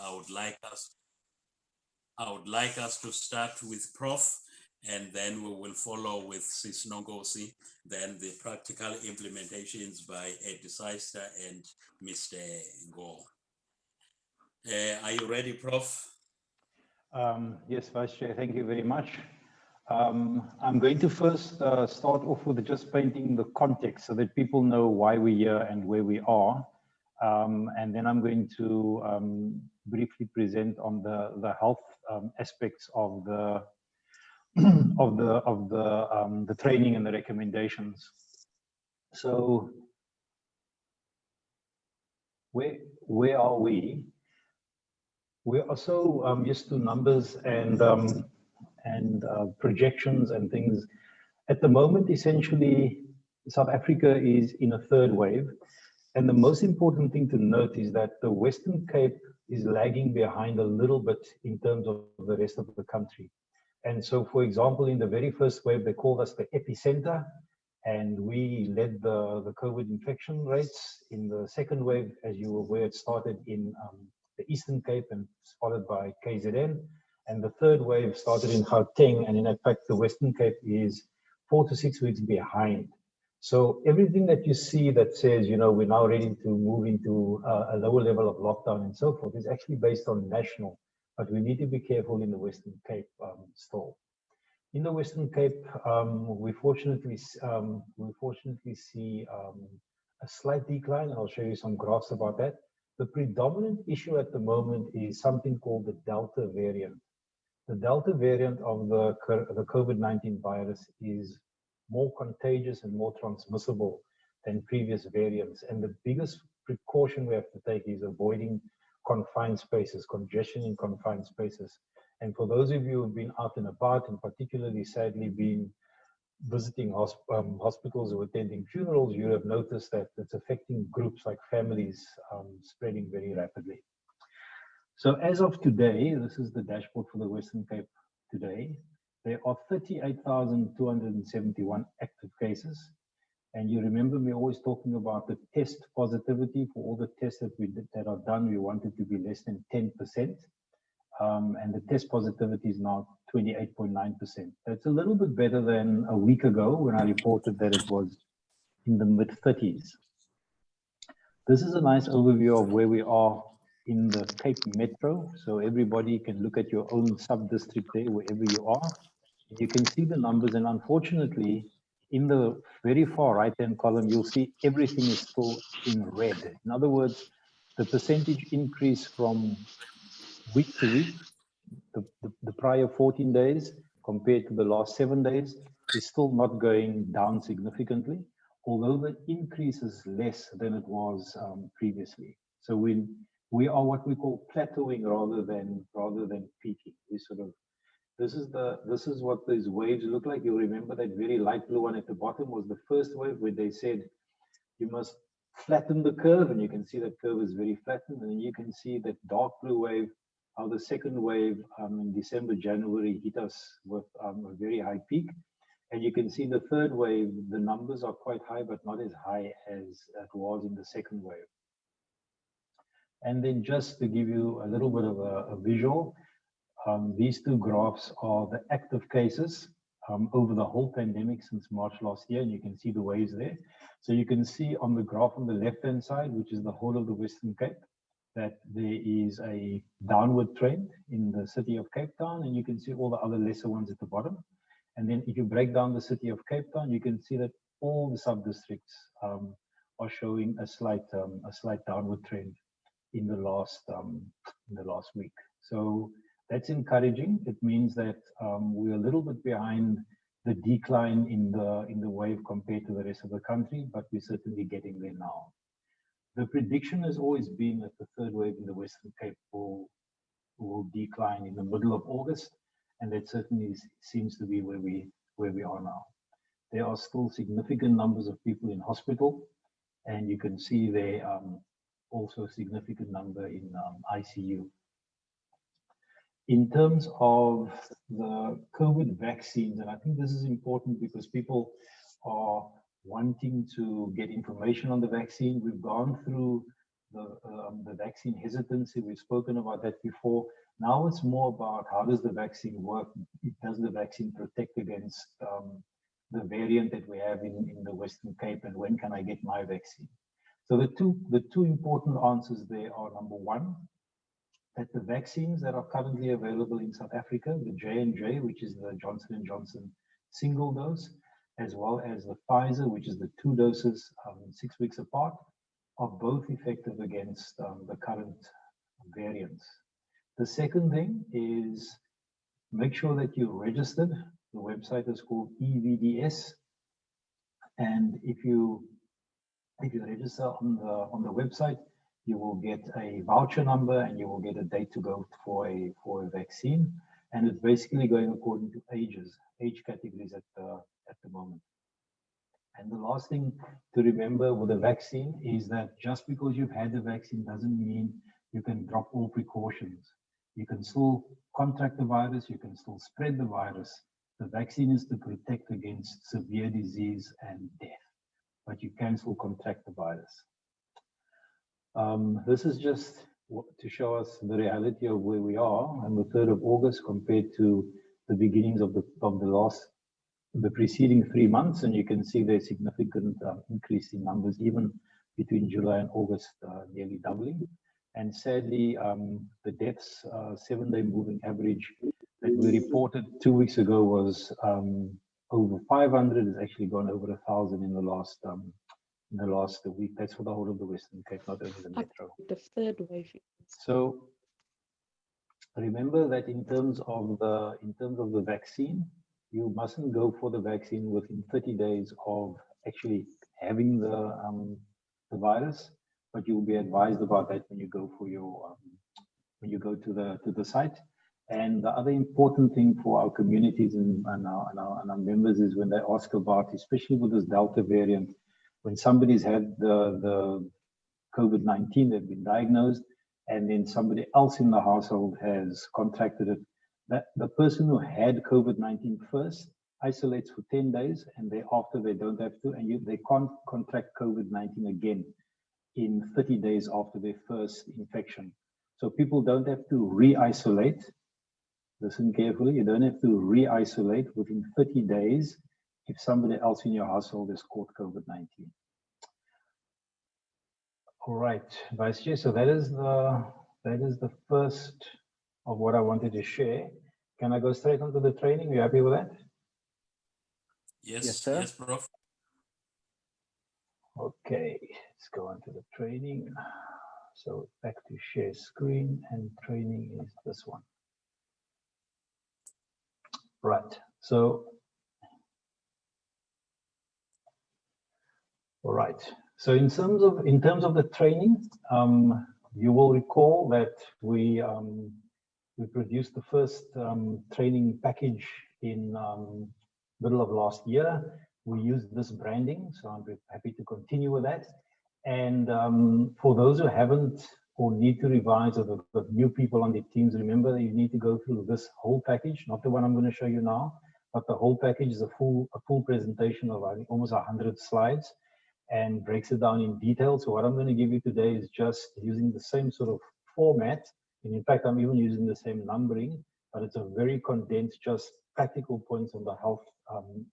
I would like us to start with Prof, and then we will follow with Sis Nongosi, then the practical implementations by Ed Sister and Mr. Go. Are you ready, Prof? Yes, Vice Chair, thank you very much. I'm going to first start off with just painting the context so that people know why we're here and where we are. And then I'm going to briefly present on the health aspects of the the training and the recommendations. So where are we? We're also used to numbers and projections and things. At the moment, essentially, South Africa is in a third wave. And the most important thing to note is that the Western Cape is lagging behind a little bit in terms of the rest of the country. And so, for example, in the very first wave, they called us the epicenter, and we led the COVID infection rates. In the second wave, as you were aware, it started in the Eastern Cape and followed by KZN. And the third wave started in Gauteng, and in fact, the Western Cape is 4 to 6 weeks behind. So everything that you see that says, you know, we're now ready to move into a lower level of lockdown and so forth is actually based on national, but we need to be careful in the Western Cape still. In the Western Cape, we fortunately see a slight decline. I'll show you some graphs about that. The predominant issue at the moment is something called the Delta variant. The Delta variant of the COVID-19 virus is more contagious and more transmissible than previous variants. And the biggest precaution we have to take is avoiding confined spaces, congestion in confined spaces. And for those of you who've been out and about, and particularly sadly been visiting hospitals or attending funerals, you have noticed that it's affecting groups like families spreading very rapidly. So as of today, this is the dashboard for the Western Cape today. There are 38,271 active cases. And you remember me always talking about the test positivity. For all the tests that are done, we want it to be less than 10%. And the test positivity is now 28.9%. That's a little bit better than a week ago when I reported that it was in the mid-30s. This is a nice overview of where we are in the Cape Metro. So everybody can look at your own sub-district there, wherever you are. You can see the numbers, and unfortunately, in the very far right-hand column, you'll see everything is still in red. In other words, the percentage increase from week to week, the prior 14 days compared to the last 7 days is still not going down significantly, although the increase is less than it was previously. So we are what we call plateauing rather than peaking. We sort of this is what these waves look like. You'll remember that very light blue one at the bottom was the first wave where they said you must flatten the curve, and you can see that curve is very flattened. And then you can see that dark blue wave, how the second wave in December, January hit us with a very high peak. And you can see in the third wave, the numbers are quite high, but not as high as it was in the second wave. And then just to give you a little bit of a visual, these two graphs are the active cases over the whole pandemic since March last year, and you can see the waves there. So you can see on the graph on the left-hand side, which is the whole of the Western Cape, that there is a downward trend in the city of Cape Town, and you can see all the other lesser ones at the bottom. And then if you break down the city of Cape Town, you can see that all the sub-districts are showing a slight downward trend in the last week. So that's encouraging. It means that we're a little bit behind the decline in the wave compared to the rest of the country, but we're certainly getting there now. The prediction has always been that the third wave in the Western Cape will decline in the middle of August, and that certainly seems to be where we are now. There are still significant numbers of people in hospital, and you can see there also a significant number in ICU. In terms of the COVID vaccines, and I think this is important because people are wanting to get information on the vaccine. We've gone through the vaccine hesitancy. We've spoken about that before. Now it's more about how does the vaccine work? Does the vaccine protect against the variant that we have in the Western Cape, and when can I get my vaccine? So the two important answers there are, number one, that the vaccines that are currently available in South Africa, the J&J, which is the Johnson & Johnson single dose, as well as the Pfizer, which is the 2 doses 6 weeks apart, are both effective against the current variants. The second thing is make sure that you're registered. The website is called EVDS, and if you register on the website, you will get a voucher number and you will get a date to go for a vaccine. And it's basically going according to age categories at the moment. And the last thing to remember with a vaccine is that just because you've had the vaccine doesn't mean you can drop all precautions. You can still contract the virus, you can still spread the virus. The vaccine is to protect against severe disease and death, but you can still contract the virus. This is just to show us the reality of where we are on the 3rd of August compared to the beginnings of the preceding 3 months, and you can see there's significant increase in numbers even between July and August, nearly doubling. And sadly, the deaths 7-day moving average that we reported 2 weeks ago was over 500. It's actually gone over 1,000 in the last week. That's for the whole of the Western Cape, not only the metro. The third wave. So remember that in terms of the vaccine, you mustn't go for the vaccine within 30 days of actually having the virus, but you'll be advised about that when you go for your when you go to the site. And the other important thing for our communities and our members is when they ask about, especially with this Delta variant, when somebody's had the COVID-19, they've been diagnosed, and then somebody else in the household has contracted it, that the person who had COVID-19 first isolates for 10 days, and thereafter they don't have to, and they can't contract COVID-19 again in 30 days after their first infection. So people don't have to re-isolate. Listen carefully, you don't have to re-isolate within 30 days if somebody else in your household has caught COVID-19. All right, Vice Chair, so that is the first of what I wanted to share. Can I go straight onto the training? Are you happy with that? Yes, sir. Yes, Prof. Okay, let's go on to the training. So back to share screen, and training is this one. Right, so, all right. So in terms of the training, you will recall that we produced the first training package in middle of last year. We used this branding, so I'm happy to continue with that. And for those who haven't or need to revise, or the new people on the teams, remember that you need to go through this whole package, not the one I'm going to show you now, but the whole package is a full presentation of almost 100 slides and breaks it down in detail. So what I'm going to give you today is just using the same sort of format. And in fact, I'm even using the same numbering, but it's a very condensed, just practical points on the health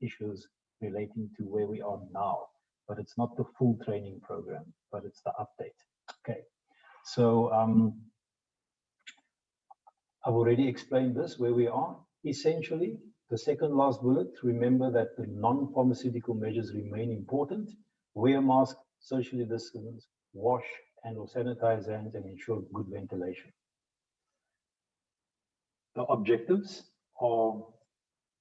issues relating to where we are now. But it's not the full training program, but it's the update. Okay, so I've already explained this, where we are. Essentially, the second last bullet, remember that the non-pharmaceutical measures remain important. Wear a mask, socially distance, wash and or sanitize hands, and ensure good ventilation. The objectives are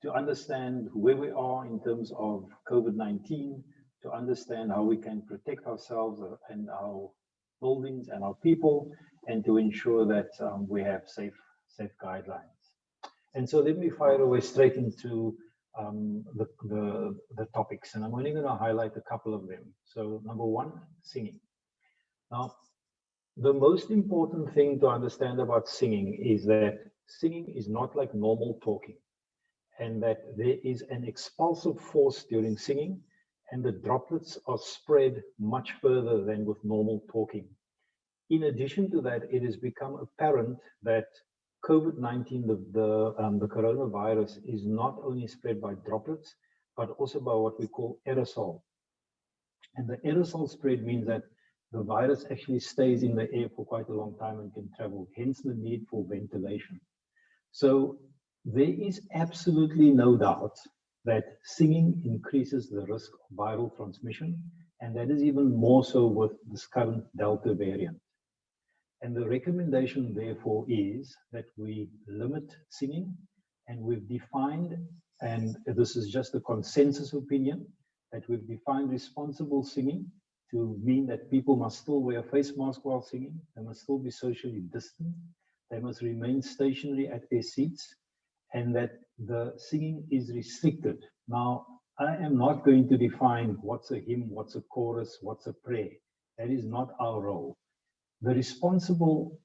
to understand where we are in terms of COVID-19, to understand how we can protect ourselves and our buildings and our people, and to ensure that we have safe guidelines. And so let me fire away straight into the topics, and I'm only going to highlight a couple of them. So number one, singing. Now, the most important thing to understand about singing is that singing is not like normal talking, and that there is an expulsive force during singing, and the droplets are spread much further than with normal talking. In addition to that, it has become apparent that COVID-19, the coronavirus, is not only spread by droplets, but also by what we call aerosol. And the aerosol spread means that the virus actually stays in the air for quite a long time and can travel, hence the need for ventilation. So there is absolutely no doubt that singing increases the risk of viral transmission, and that is even more so with this current Delta variant. And the recommendation, therefore, is that we limit singing, and we've defined, and this is just a consensus opinion, that we've defined responsible singing to mean that people must still wear a face mask while singing, they must still be socially distant, they must remain stationary at their seats, and that the singing is restricted. Now, I am not going to define what's a hymn, what's a chorus, what's a prayer. That is not our role. The responsible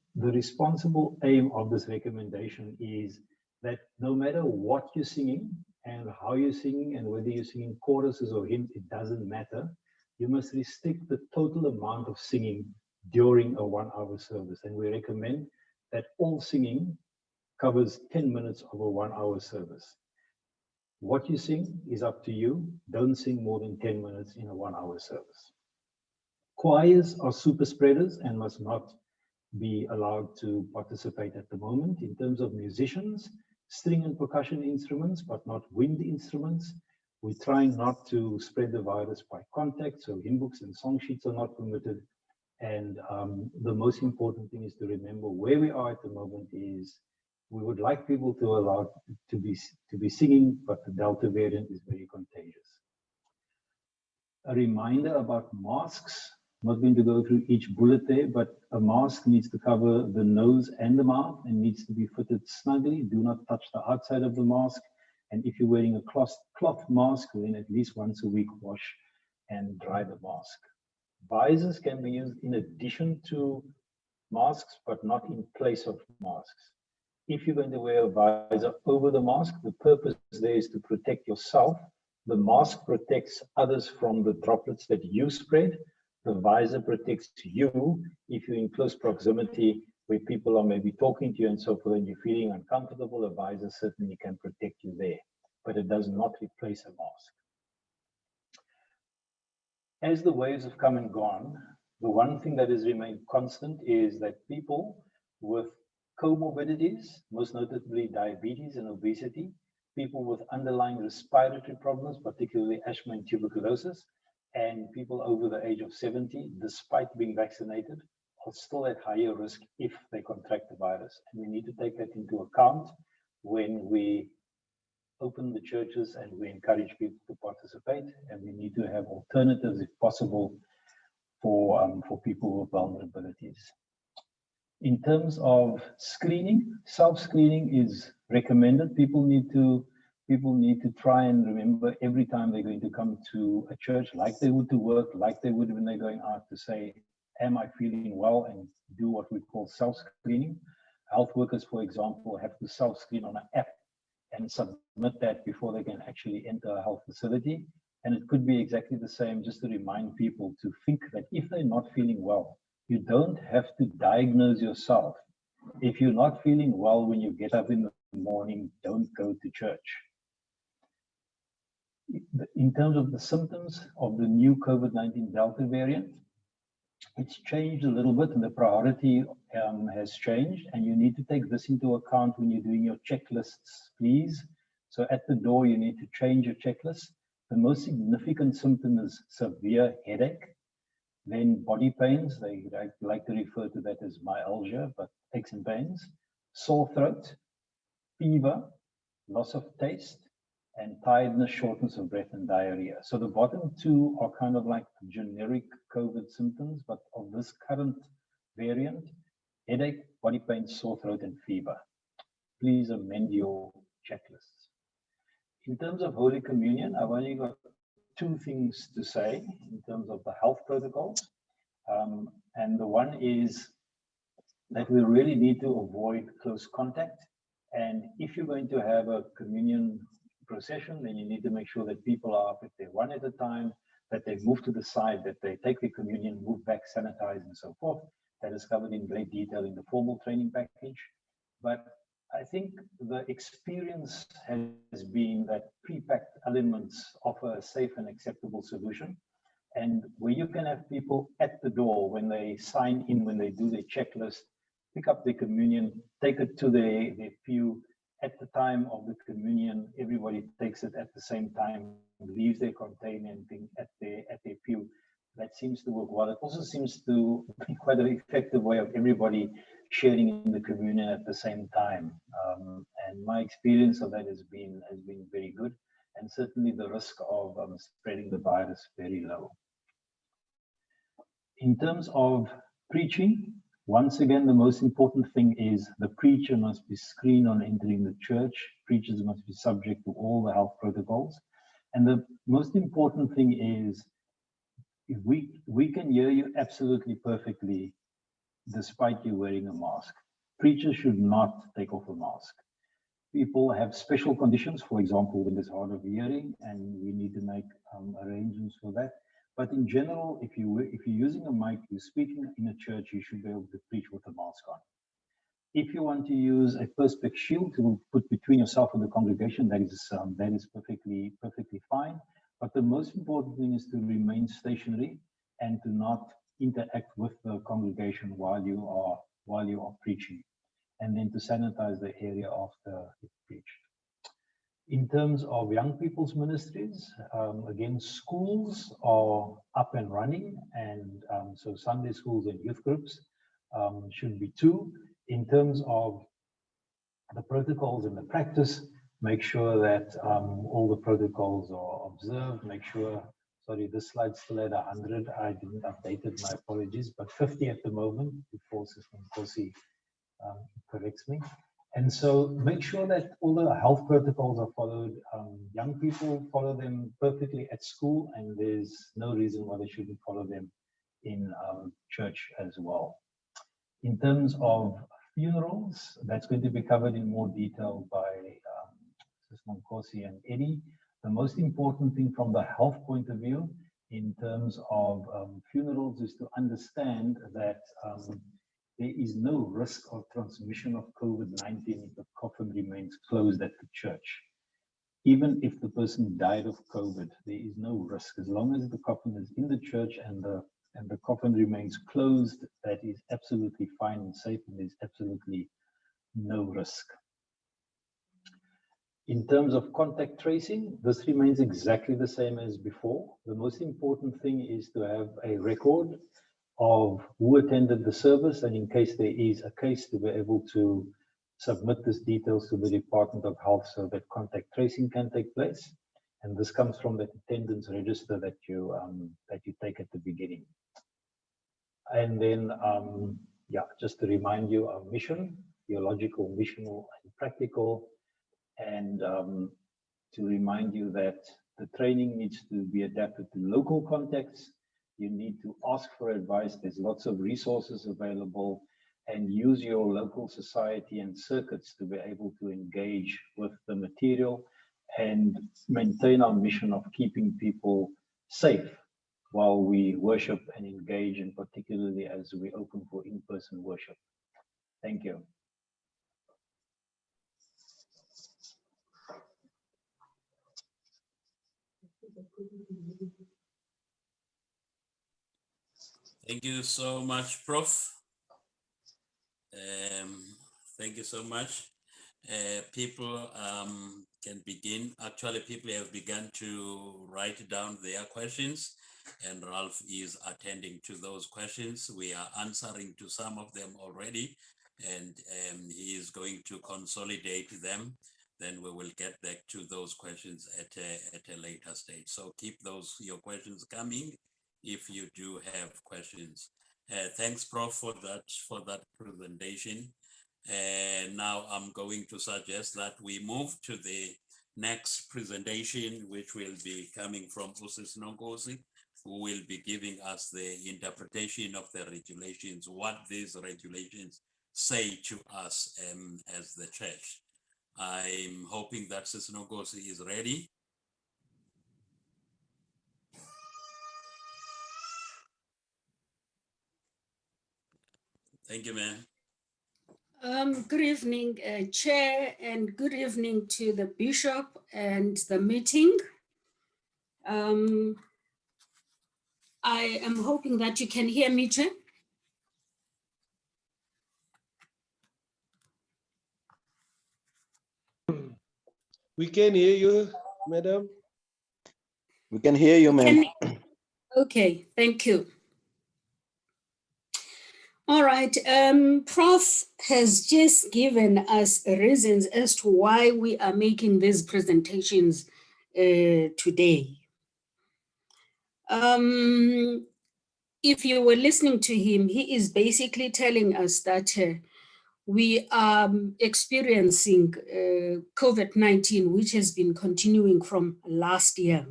aim of this recommendation is that no matter what you're singing and how you're singing and whether you're singing choruses or hymns, it doesn't matter. You must restrict the total amount of singing during a 1-hour service. And we recommend that all singing covers 10 minutes of a 1-hour service. What you sing is up to you. Don't sing more than 10 minutes in a 1-hour service. Choirs are super spreaders and must not be allowed to participate at the moment. In terms of musicians, string and percussion instruments, but not wind instruments. We're trying not to spread the virus by contact, so hymn books and song sheets are not permitted. And the most important thing is to remember where we are at the moment is we would like people to allow to be singing, but the Delta variant is very contagious. A reminder about masks. I'm not going to go through each bullet there, but a mask needs to cover the nose and the mouth and needs to be fitted snugly. Do not touch the outside of the mask. And if you're wearing a cloth mask, then at least once a week wash and dry the mask. Visors can be used in addition to masks, but not in place of masks. If you're going to wear a visor over the mask, the purpose there is to protect yourself. The mask protects others from the droplets that you spread. The visor protects you if you're in close proximity where people are maybe talking to you and so forth and you're feeling uncomfortable. A visor certainly can protect you there, but it does not replace a mask. As the waves have come and gone, the one thing that has remained constant is that people with comorbidities, most notably diabetes and obesity, people with underlying respiratory problems, particularly asthma and tuberculosis, and people over the age of 70, despite being vaccinated, are still at higher risk if they contract the virus. And we need to take that into account when we open the churches and we encourage people to participate. And we need to have alternatives, if possible, for people with vulnerabilities. In terms of screening, self-screening is recommended. People need to try and remember every time they're going to come to a church, like they would to work, like they would when they're going out, to say, am I feeling well, and do what we call self-screening. Health workers, for example, have to self-screen on an app and submit that before they can actually enter a health facility. And it could be exactly the same, just to remind people to think that if they're not feeling well, you don't have to diagnose yourself. If you're not feeling well when you get up in the morning, don't go to church. In terms of the symptoms of the new COVID-19 Delta variant, it's changed a little bit and the priority has changed, and you need to take this into account when you're doing your checklists, please. So at the door, you need to change your checklist. The most significant symptom is severe headache, then body pains, they like to refer to that as myalgia, but aches and pains, sore throat, fever, loss of taste, and tiredness, shortness of breath, and diarrhea. So the bottom two are kind of like generic COVID symptoms, but of this current variant, headache, body pain, sore throat, and fever. Please amend your checklists. In terms of Holy Communion, I've only got two things to say in terms of the health protocols. And the one is that we really need to avoid close contact. And if you're going to have a communion procession, then you need to make sure that people are up, if they're one at a time, that they move to the side, that they take the communion, move back, sanitize, and so forth. that is covered in great detail in the formal training package. But I think the experience has been that pre-packed elements offer a safe and acceptable solution. And where you can have people at the door when they sign in, when they do their checklist, pick up their communion, take it to their pew. At the time of the communion, everybody takes it at the same time, leaves their container and thing at their pew. That seems to work well. It also seems to be quite an effective way of everybody sharing in the communion at the same time. And my experience of that has been very good, and certainly the risk of spreading the virus very low. In terms of preaching, once again, the most important thing is the preacher must be screened on entering the church. Preachers must be subject to all the health protocols. And the most important thing is, if we can hear you absolutely perfectly, despite you wearing a mask. Preachers should not take off a mask. People have special conditions, for example, when there's hard of hearing, and we need to make arrangements for that. But in general, if you're using a mic, you're speaking in a church, you should be able to preach with a mask on. If you want to use a perspex shield to put between yourself and the congregation, that is perfectly fine. But the most important thing is to remain stationary and to not interact with the congregation while you are preaching, and then to sanitize the area after you preach. In terms of young people's ministries, again, schools are up and running, and so Sunday schools and youth groups should be 2. In terms of the protocols and the practice, make sure that all the protocols are observed. Make sure, sorry, this slide's still at 100. I didn't update it, my apologies, but 50 at the moment before System Kosi corrects me. And so make sure that all the health protocols are followed. Young people follow them perfectly at school, and there's no reason why they shouldn't follow them in church as well. In terms of funerals, that's going to be covered in more detail by System Kosi and Eddie. The most important thing from the health point of view in terms of funerals is to understand that there is no risk of transmission of COVID-19 if the coffin remains closed at the church. Even if the person died of COVID, there is no risk. As long as the coffin is in the church and the coffin remains closed, that is absolutely fine and safe, and there's absolutely no risk. In terms of contact tracing, this remains exactly the same as before. The most important thing is to have a record of who attended the service, and in case there is a case, to be able to submit these details to the Department of Health so that contact tracing can take place. And this comes from the attendance register that you take at the beginning. And then, just to remind you, our mission, theological, missional, and practical, and to remind you that the training needs to be adapted to local contexts. You need to ask for advice. There's lots of resources available, and use your local society and circuits to be able to engage with the material and maintain our mission of keeping people safe while we worship and engage, and particularly as we open for in-person worship. Thank you. Thank you so much, Prof. Thank you so much. People can begin. Actually, people have begun to write down their questions, and Ralph is attending to those questions. We are answering to some of them already, and he is going to consolidate them. Then we will get back to those questions at a later stage. So keep your questions coming if you do have questions. Thanks, Prof, for that presentation. Now I'm going to suggest that we move to the next presentation, which will be coming from Synod Kosi, who will be giving us the interpretation of the regulations, what these regulations say to us as the church. I'm hoping that Synod Kosi is ready. Thank you, ma'am. Good evening, Chair, and good evening to the Bishop and the meeting. I am hoping that you can hear me, Chair. We can hear you, madam. We can hear you, ma'am. Okay, thank you. All right, Prof has just given us reasons as to why we are making these presentations today. If you were listening to him, he is basically telling us that we are experiencing COVID-19, which has been continuing from last year.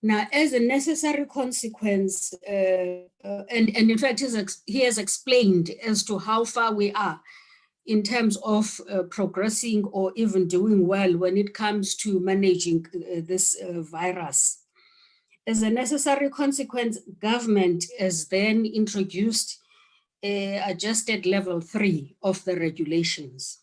Now, as a necessary consequence, and in fact, he has explained as to how far we are in terms of progressing or even doing well when it comes to managing this virus. As a necessary consequence, government has then introduced adjusted level 3 of the regulations.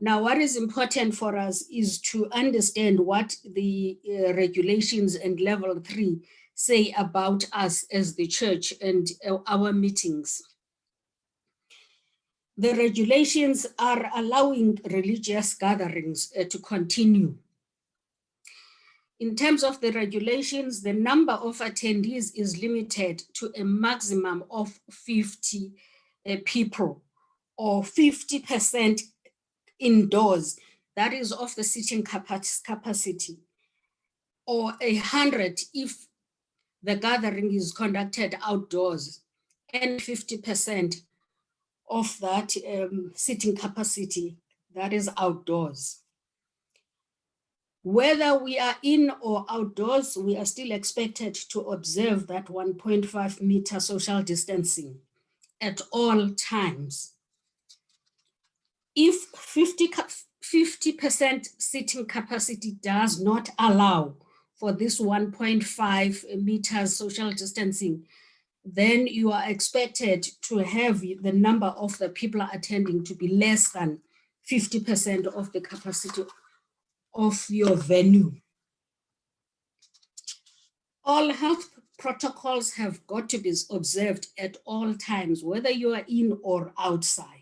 Now, what is important for us is to understand what the regulations and level 3 say about us as the church and our meetings. The regulations are allowing religious gatherings to continue. In terms of the regulations, the number of attendees is limited to a maximum of 50 people, or 50% indoors, that is of the seating capacity, or 100 if the gathering is conducted outdoors, and 50% of that seating capacity that is outdoors. Whether we are in or outdoors, we are still expected to observe that 1.5 meter social distancing at all times. If 50% seating capacity does not allow for this 1.5 meters social distancing, then you are expected to have the number of the people attending to be less than 50% of the capacity of your venue. All health protocols have got to be observed at all times, whether you are in or outside.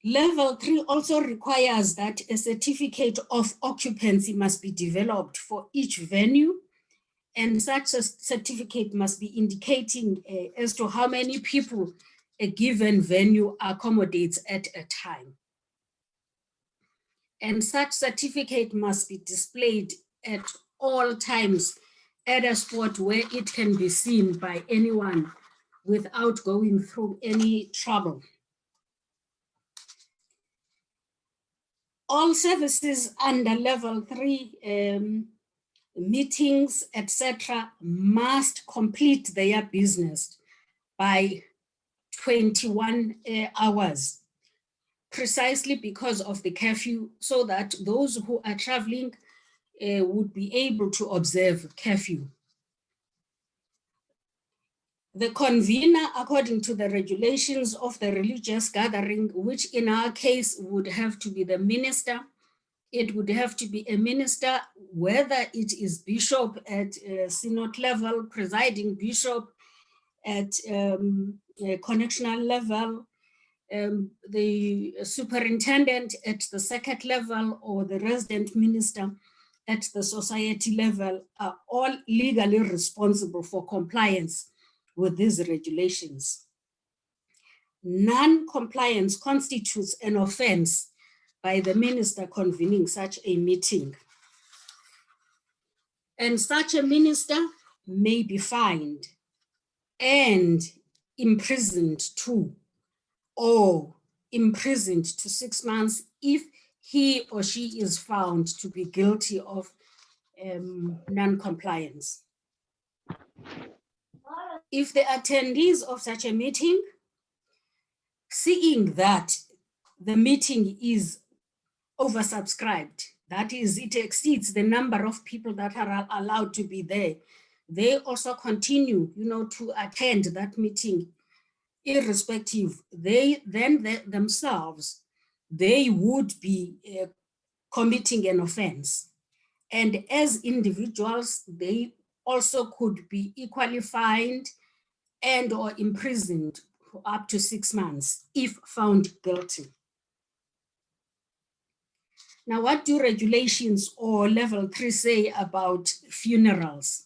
Level 3 also requires that a certificate of occupancy must be developed for each venue, and such a certificate must be indicating as to how many people a given venue accommodates at a time. And such certificate must be displayed at all times at a spot where it can be seen by anyone without going through any trouble. All services under level 3, meetings, etc., must complete their business by 21 hours, precisely because of the curfew, so that those who are traveling would be able to observe curfew. The convener, according to the regulations of the religious gathering, which in our case would have to be the minister, it would have to be a minister, whether it is bishop at synod level, presiding bishop at connectional level, the superintendent at the circuit level, or the resident minister at the society level, are all legally responsible for compliance with these regulations. Non-compliance constitutes an offense by the minister convening such a meeting. And such a minister may be fined and imprisoned too, or imprisoned to 6 months if he or she is found to be guilty of non-compliance. If the attendees of such a meeting, seeing that the meeting is oversubscribed, that is, it exceeds the number of people that are allowed to be there, they also continue, to attend that meeting irrespective, they themselves, they would be committing an offense. And as individuals, they also could be equally fined and or imprisoned for up to 6 months if found guilty. Now, what do regulations or level 3 say about funerals?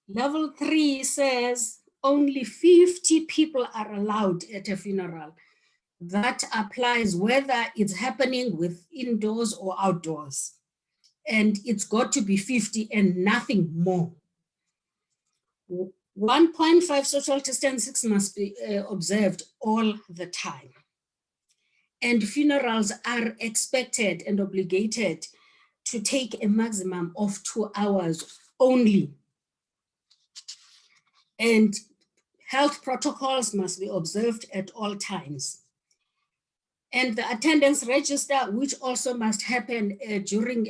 Level 3 says only 50 people are allowed at a funeral. That applies whether it's happening with indoors or outdoors. And it's got to be 50 and nothing more. 1.5 social distancing must be observed all the time. And funerals are expected and obligated to take a maximum of 2 hours only. And health protocols must be observed at all times. And the attendance register, which also must happen during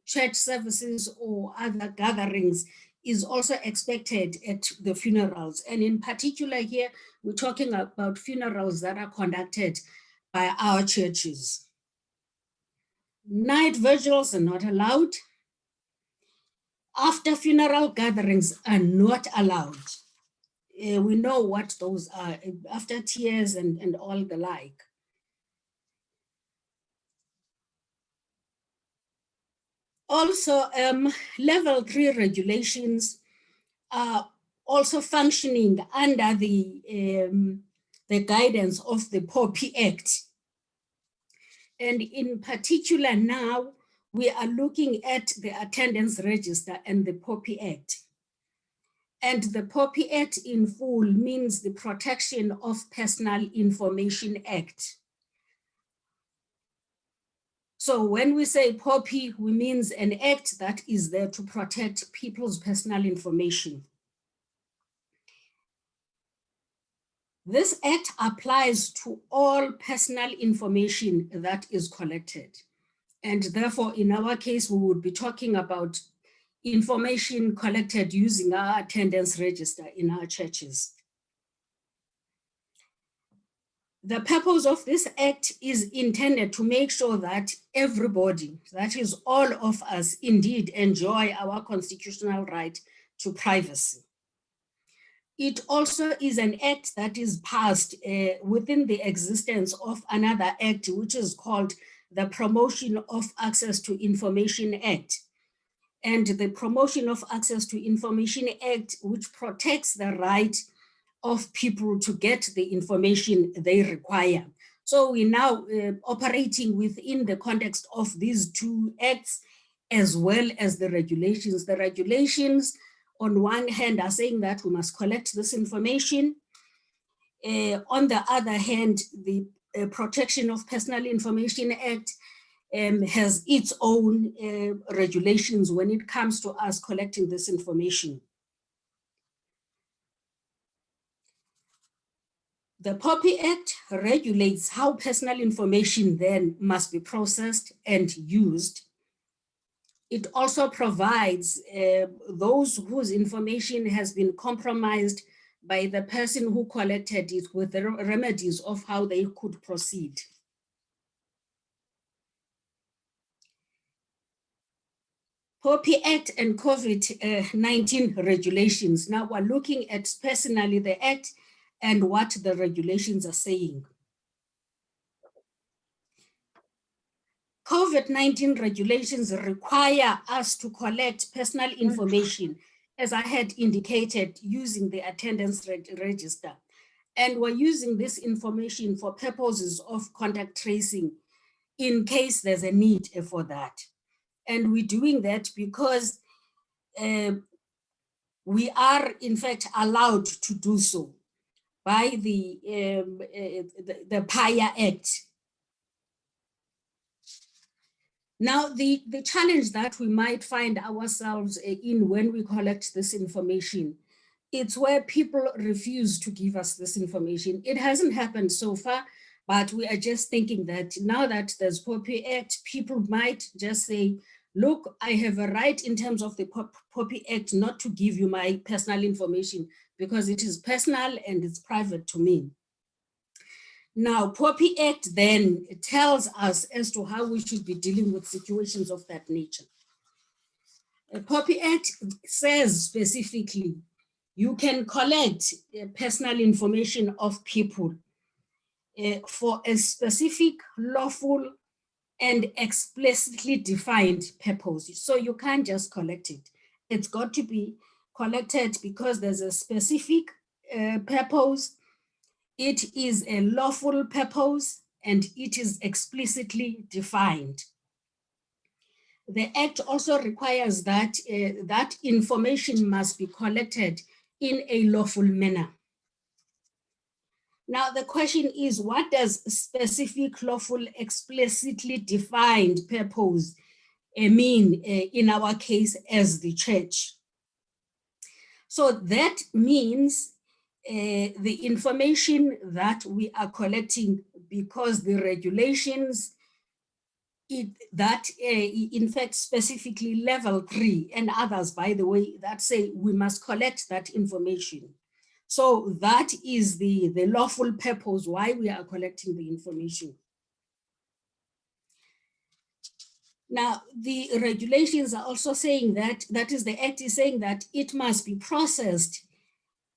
church services or other gatherings, is also expected at the funerals. And in particular here, we're talking about funerals that are conducted by our churches. Night vigils are not allowed. After funeral gatherings are not allowed. We know what those are, after tears and all the like. Also, level 3 regulations are also functioning under the guidance of the POPI Act. And in particular now, we are looking at the attendance register and the POPI Act. And the POPI Act in full means the Protection of Personal Information Act. So when we say POPI, we means an act that is there to protect people's personal information. This act applies to all personal information that is collected. And therefore, in our case, we would be talking about information collected using our attendance register in our churches. The purpose of this act is intended to make sure that everybody, that is all of us, indeed enjoy our constitutional right to privacy. It also is an act that is passed within the existence of another act, which is called the Promotion of Access to Information Act. And the Promotion of Access to Information Act, which protects the right of people to get the information they require. So we're now operating within the context of these two acts, as well as the regulations. The regulations, on one hand, are saying that we must collect this information. On the other hand, the Protection of Personal Information Act has its own regulations when it comes to us collecting this information. The POPI Act regulates how personal information then must be processed and used. It also provides those whose information has been compromised by the person who collected it with the remedies of how they could proceed. POPI Act and COVID-19 regulations. Now we're looking at personally the Act and what the regulations are saying. COVID-19 regulations require us to collect personal information, as I had indicated, using the attendance register. And we're using this information for purposes of contact tracing in case there's a need for that. And we're doing that because we are in fact allowed to do so by the PAIA Act. Now, the challenge that we might find ourselves in when we collect this information, it's where people refuse to give us this information. It hasn't happened so far, but we are just thinking that now that there's POPI Act, people might just say, look, I have a right in terms of the POPI Act not to give you my personal information because it is personal and it's private to me. Now, POPI Act then tells us as to how we should be dealing with situations of that nature. POPI Act says specifically, you can collect personal information of people for a specific, lawful, and explicitly defined purpose. So you can't just collect it. It's got to be collected because there's a specific purpose. It is a lawful purpose and it is explicitly defined. The Act also requires that that information must be collected in a lawful manner. Now, the question is, what does specific, lawful, explicitly defined purpose mean in our case as the church? So that means the information that we are collecting, because the regulations in fact, specifically level 3 and others, by the way, that say we must collect that information. So that is the lawful purpose why we are collecting the information. Now, the regulations are also saying that is, the Act is saying that it must be processed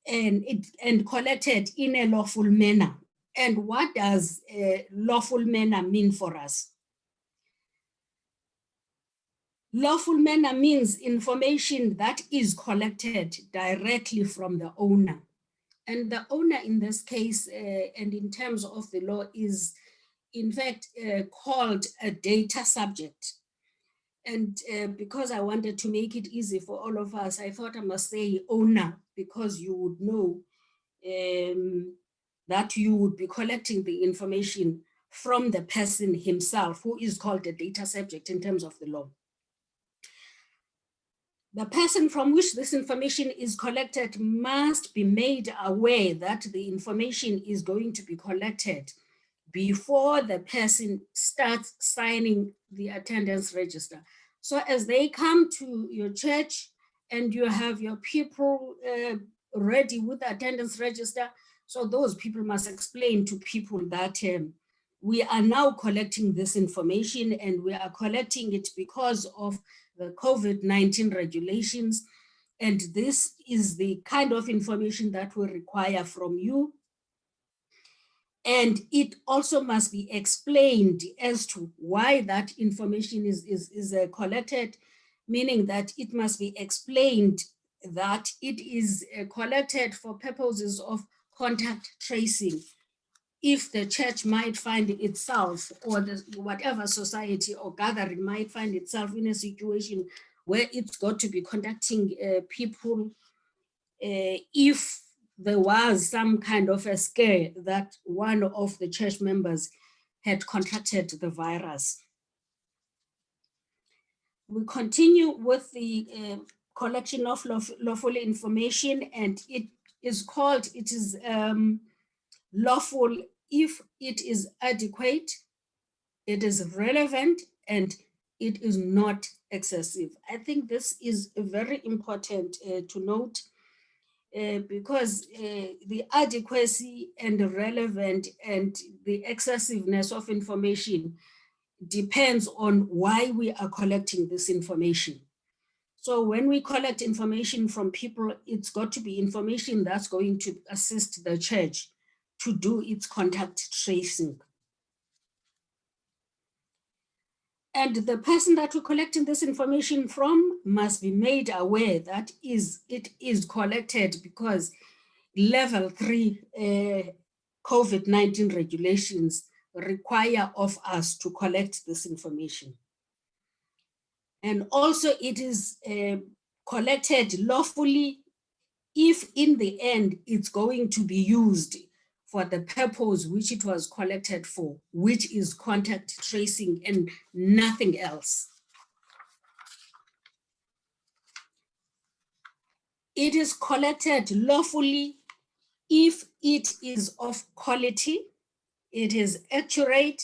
and collected in a lawful manner. And what does a lawful manner mean for us? Lawful manner means information that is collected directly from the owner. And the owner in this case, and in terms of the law, is in fact called a data subject. And because I wanted to make it easy for all of us, I thought I must say owner, because you would know that you would be collecting the information from the person himself, who is called a data subject in terms of the law. The person from which this information is collected must be made aware that the information is going to be collected before the person starts signing the attendance register. So as they come to your church and you have your people ready with the attendance register, so those people must explain to people that we are now collecting this information and we are collecting it because of the COVID-19 regulations. And this is the kind of information that we require from you. And it also must be explained as to why that information is collected, meaning that it must be explained that it is collected for purposes of contact tracing. If the church might find itself, or whatever society or gathering might find itself in a situation where it's got to be contacting people, if there was some kind of a scare that one of the church members had contracted the virus. We continue with the collection of lawful information, and it is lawful if it is adequate, it is relevant, and it is not excessive. I think this is very important to note, because the adequacy and the relevant and the excessiveness of information depends on why we are collecting this information. So when we collect information from people, it's got to be information that's going to assist the church to do its contact tracing. And the person that we're collecting this information from must be made aware that it is collected because level 3 COVID-19 regulations require of us to collect this information. And also it is collected lawfully if in the end it's going to be used for the purpose which it was collected for, which is contact tracing and nothing else. It is collected lawfully if it is of quality, it is accurate,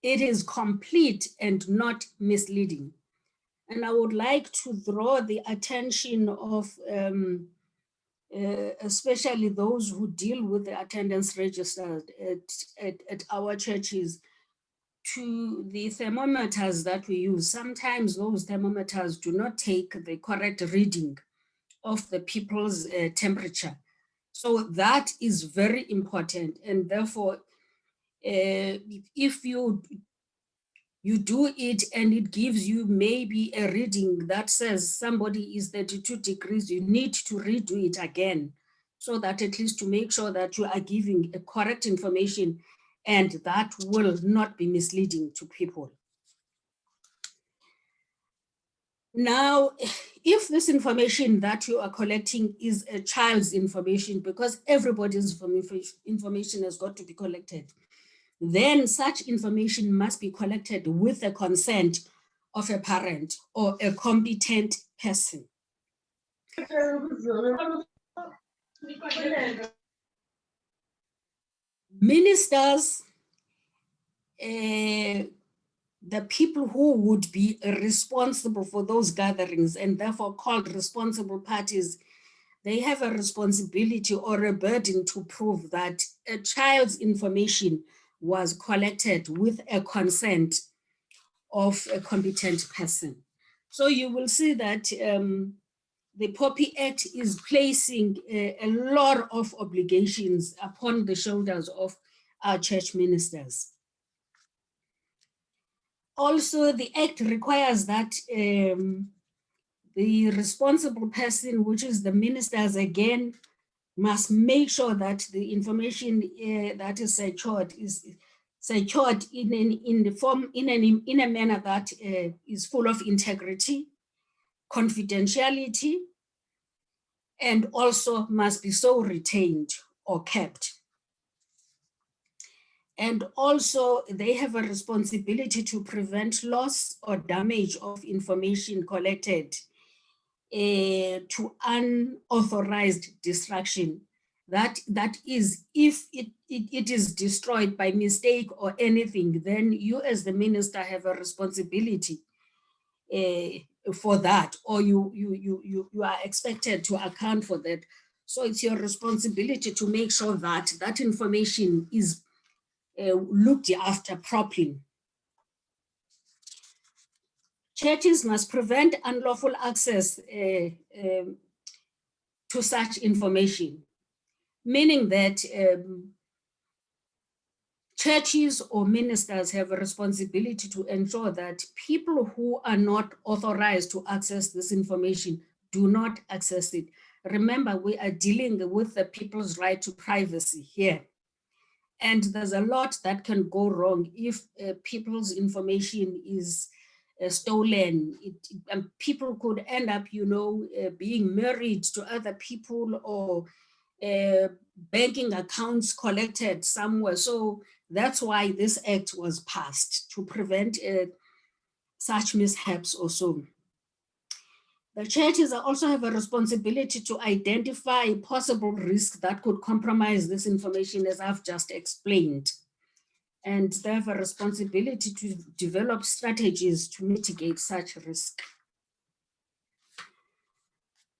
it is complete and not misleading. And I would like to draw the attention of especially those who deal with the attendance register at our churches, to the thermometers that we use. Sometimes those thermometers do not take the correct reading of the people's temperature. So that is very important. And therefore, if you do it and it gives you maybe a reading that says somebody is 32 degrees, you need to redo it again, so that at least to make sure that you are giving a correct information and that will not be misleading to people. Now, if this information that you are collecting is a child's information, because everybody's information has got to be collected, then such information must be collected with the consent of a parent or a competent person. Ministers, the people who would be responsible for those gatherings and therefore called responsible parties, they have a responsibility or a burden to prove that a child's information was collected with a consent of a competent person. So you will see that the POPI Act is placing a lot of obligations upon the shoulders of our church ministers. Also, the Act requires that the responsible person, which is the ministers again, must make sure that the information that is secured in a manner that is full of integrity, confidentiality, and also must be so retained or kept. And also they have a responsibility to prevent loss or damage of information collected to unauthorized destruction. That is, if it is destroyed by mistake or anything, then you as the minister have a responsibility for that, or you are expected to account for that. So it's your responsibility to make sure that that information is looked after properly. Churches must prevent unlawful access to such information, meaning that churches or ministers have a responsibility to ensure that people who are not authorized to access this information do not access it. Remember, we are dealing with the people's right to privacy here. And there's a lot that can go wrong if people's information is stolen. People could end up, being married to other people, or banking accounts collected somewhere. So that's why this act was passed, to prevent such mishaps also. The churches also have a responsibility to identify possible risks that could compromise this information, as I've just explained. And they have a responsibility to develop strategies to mitigate such risk.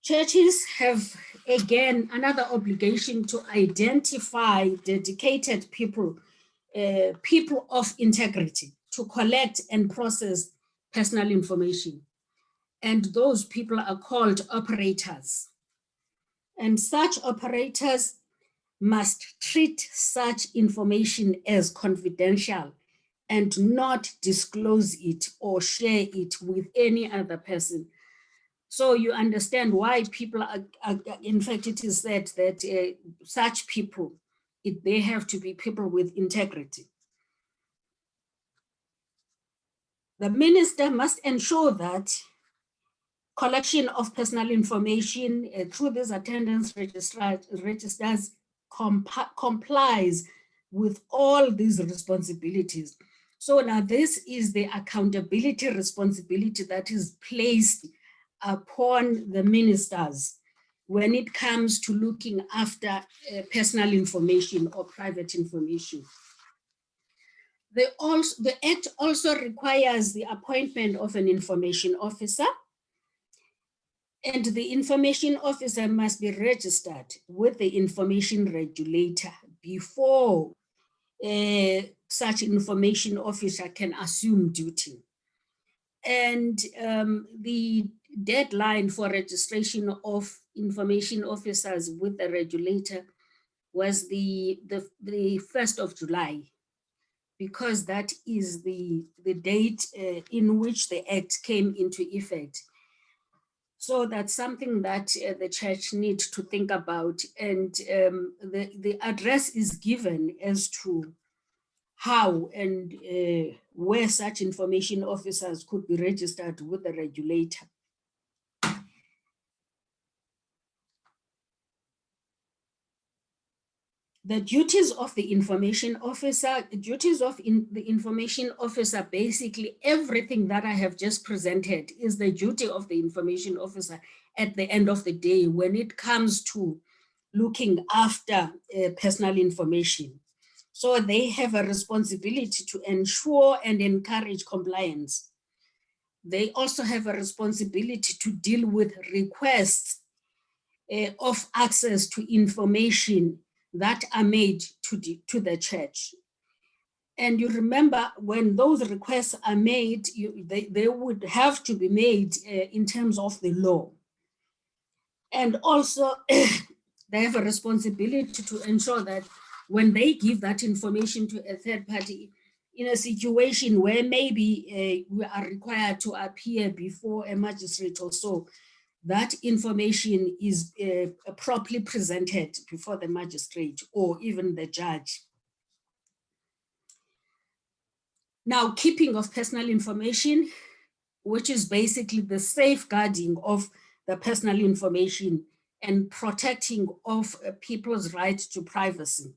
Churches have, again, another obligation to identify dedicated people, people of integrity, to collect and process personal information. And those people are called operators. And such operators must treat such information as confidential and not disclose it or share it with any other person. So you understand why people are in fact, it is said that such people, they have to be people with integrity. The minister must ensure that collection of personal information through these attendance registers complies with all these responsibilities. So now this is the accountability responsibility that is placed upon the ministers when it comes to looking after personal information or private information. The Act also requires the appointment of an information officer And the information officer must be registered with the information regulator before such information officer can assume duty. And the deadline for registration of information officers with the regulator was the 1st of July, because that is the date in which the act came into effect. So that's something that the church needs to think about. And the address is given as to how and where such information officers could be registered with the regulator. The duties of the information officer, the information officer, basically everything that I have just presented is the duty of the information officer at the end of the day when it comes to looking after personal information. So they have a responsibility to ensure and encourage compliance. They also have a responsibility to deal with requests of access to information that are made to the church. And you remember when those requests are made, they would have to be made in terms of the law. And also they have a responsibility to ensure that when they give that information to a third party in a situation where maybe we are required to appear before a magistrate or so, that information is properly presented before the magistrate or even the judge. Now, keeping of personal information, which is basically the safeguarding of the personal information and protecting of people's right to privacy.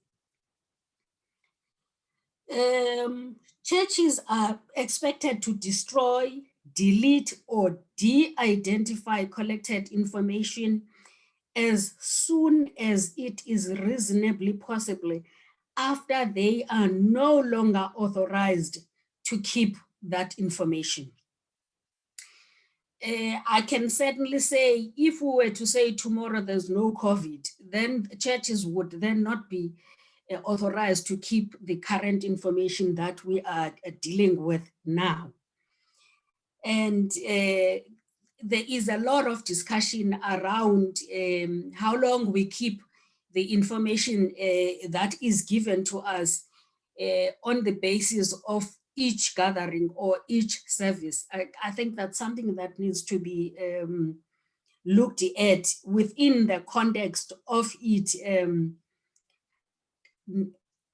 Churches are expected to destroy, delete, or de-identify collected information as soon as it is reasonably possible after they are no longer authorized to keep that information. I can certainly say, if we were to say tomorrow there's no COVID, then churches would then not be authorized to keep the current information that we are dealing with now. And there is a lot of discussion around how long we keep the information that is given to us on the basis of each gathering or each service. I think that's something that needs to be looked at within the context of it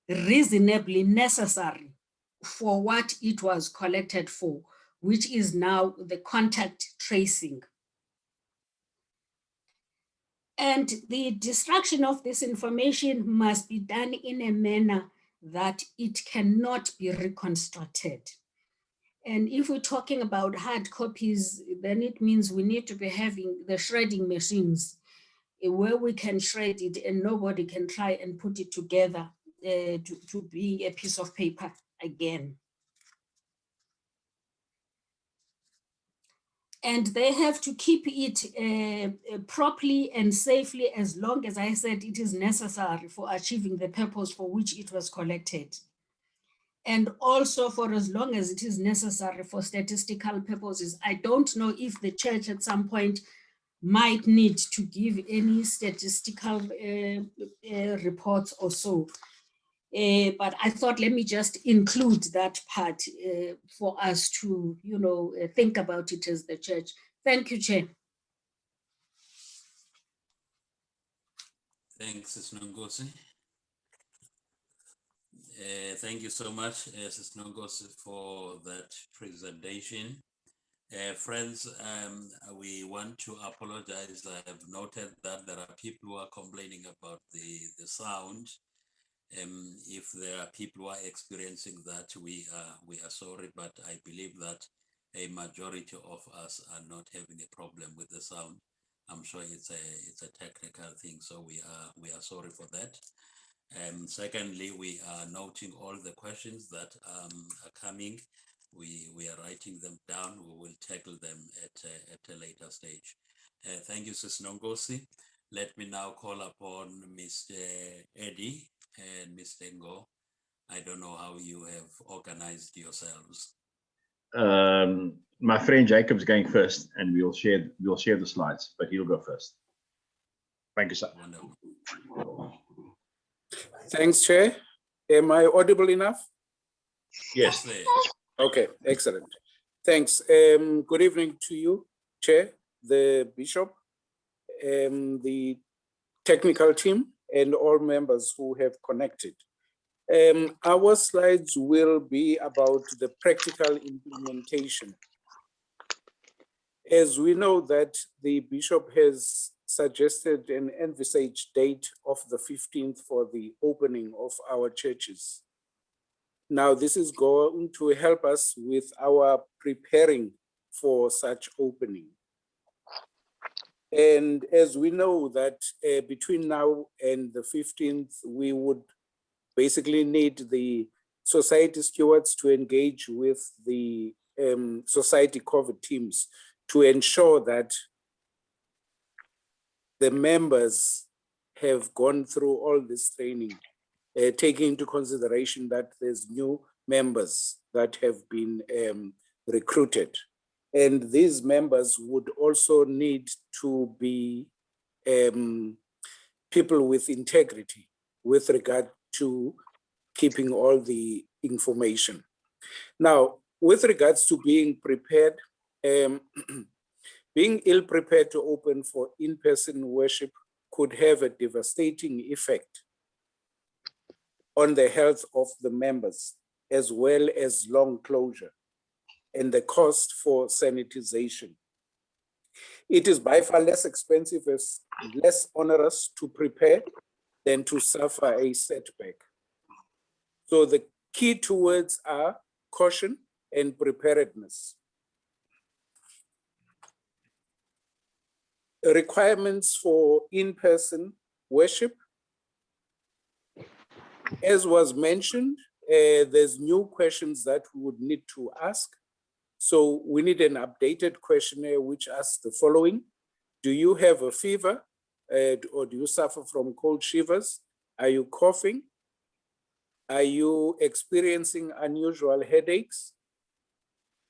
reasonably necessary for what it was collected for, which is now the contact tracing. And the destruction of this information must be done in a manner that it cannot be reconstructed. And if we're talking about hard copies, then it means we need to be having the shredding machines where we can shred it and nobody can try and put it together to be a piece of paper again. And they have to keep it properly and safely as long as I said it is necessary for achieving the purpose for which it was collected. And also for as long as it is necessary for statistical purposes. I don't know if the church at some point might need to give any statistical reports or so. But I thought, let me just include that part for us to, think about it as the church. Thank you, Chair. Thanks, Sister Nongosi. Thank you so much, Sister Nongosi, for that presentation. Friends, we want to apologize. I have noted that there are people who are complaining about the sound. If there are people who are experiencing that, we are sorry, but I believe that a majority of us are not having a problem with the sound. I'm sure it's a technical thing, so we are sorry for that. Secondly, we are noting all the questions that are coming. We are writing them down. We will tackle them at a later stage. Thank you, Sis Nongosi. Let me now call upon Mr. Eddie and Mr. Ngo. I don't know how you have organized yourselves. My friend Jacob's going first, and we'll share the slides, but he'll go first. Thank you, sir. Wonderful. Thanks, Chair. Am I audible enough? Yes. There. Okay, excellent. Thanks. Good evening to you, Chair, the Bishop, the technical team, and all members who have connected. Our slides will be about the practical implementation. As we know that the Bishop has suggested an envisaged date of the 15th for the opening of our churches. Now, this is going to help us with our preparing for such opening. And as we know that between now and the 15th, we would basically need the society stewards to engage with the society COVID teams to ensure that the members have gone through all this training, taking into consideration that there's new members that have been recruited. And these members would also need to be people with integrity with regard to keeping all the information. Now, with regards to being prepared, being ill-prepared to open for in-person worship could have a devastating effect on the health of the members, as well as long closure and the cost for sanitization. It is by far less expensive and less onerous to prepare than to suffer a setback. So the key two words are caution and preparedness. The requirements for in-person worship, as was mentioned, there's new questions that we would need to ask. So we need an updated questionnaire which asks the following. Do you have a fever or do you suffer from cold shivers? Are you coughing? Are you experiencing unusual headaches?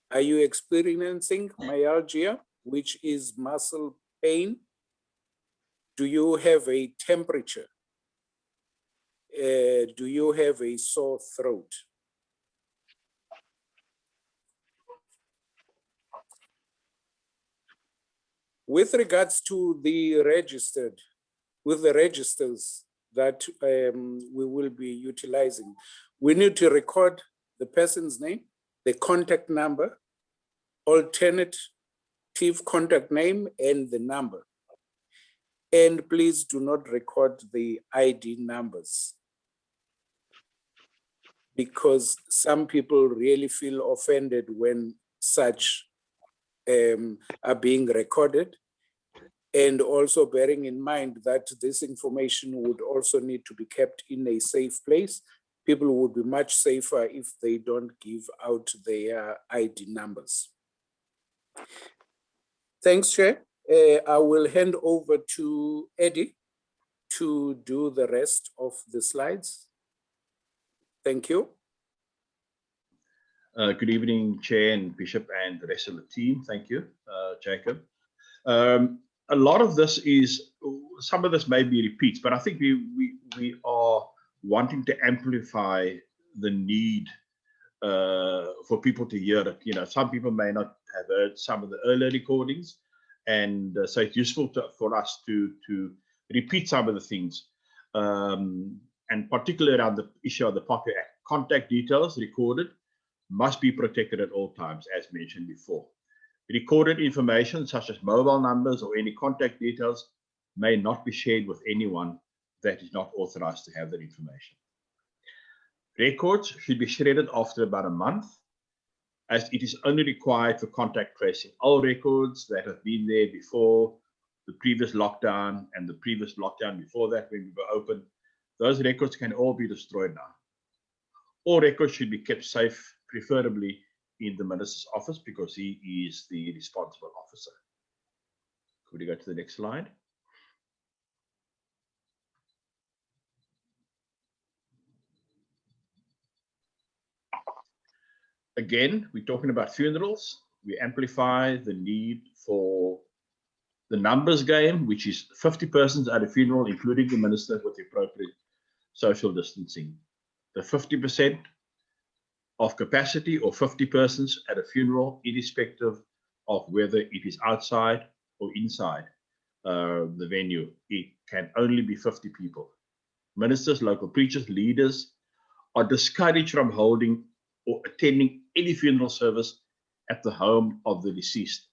Are you experiencing myalgia, which is muscle pain? Do you have a temperature? Do you have a sore throat? With regards to the registered, with the registers that we will be utilizing, we need to record the person's name, the contact number, alternative contact name, and the number. And please do not record the ID numbers, because some people really feel offended when such are being recorded. And also bearing in mind that this information would also need to be kept in a safe place. People would be much safer if they don't give out their ID numbers. Thanks, Chair. I will hand over to Eddie to do the rest of the slides. Thank you. Good evening, Chair and Bishop and the rest of the team. Thank you, Jacob. A lot of this is, some of this may be repeats, but I think we are wanting to amplify the need for people to hear it. You know, some people may not have heard some of the earlier recordings, and so it's useful for us to repeat some of the things, and particularly around the issue of the POPIO Act. Contact details recorded must be protected at all times, as mentioned before. Recorded information such as mobile numbers or any contact details may not be shared with anyone that is not authorized to have that information. Records should be shredded after about a month, as it is only required for contact tracing. All records that have been there before the previous lockdown and the previous lockdown before that when we were open, those records can all be destroyed now. All records should be kept safe, preferably in the minister's office, because he is the responsible officer. Could we go to the next slide? Again, we're talking about funerals. We amplify the need for the numbers game, which is 50 persons at a funeral, including the minister with the appropriate social distancing. The 50% of capacity or 50 persons at a funeral, irrespective of whether it is outside or inside the venue. It can only be 50 people. Ministers, local preachers, leaders are discouraged from holding or attending any funeral service at the home of the deceased,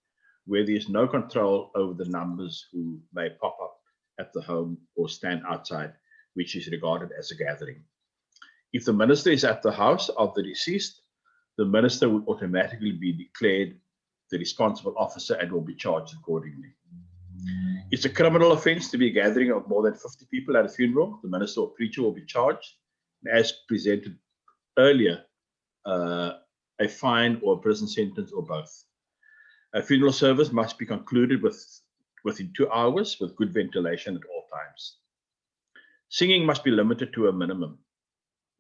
where there is no control over the numbers who may pop up at the home or stand outside, which is regarded as a gathering. If the minister is at the house of the deceased, the minister would automatically be declared the responsible officer and will be charged accordingly. It's a criminal offense to be a gathering of more than 50 people at a funeral. The minister or preacher will be charged, as presented earlier, a fine or a prison sentence or both. A funeral service must be concluded within 2 hours with good ventilation at all times. Singing must be limited to a minimum.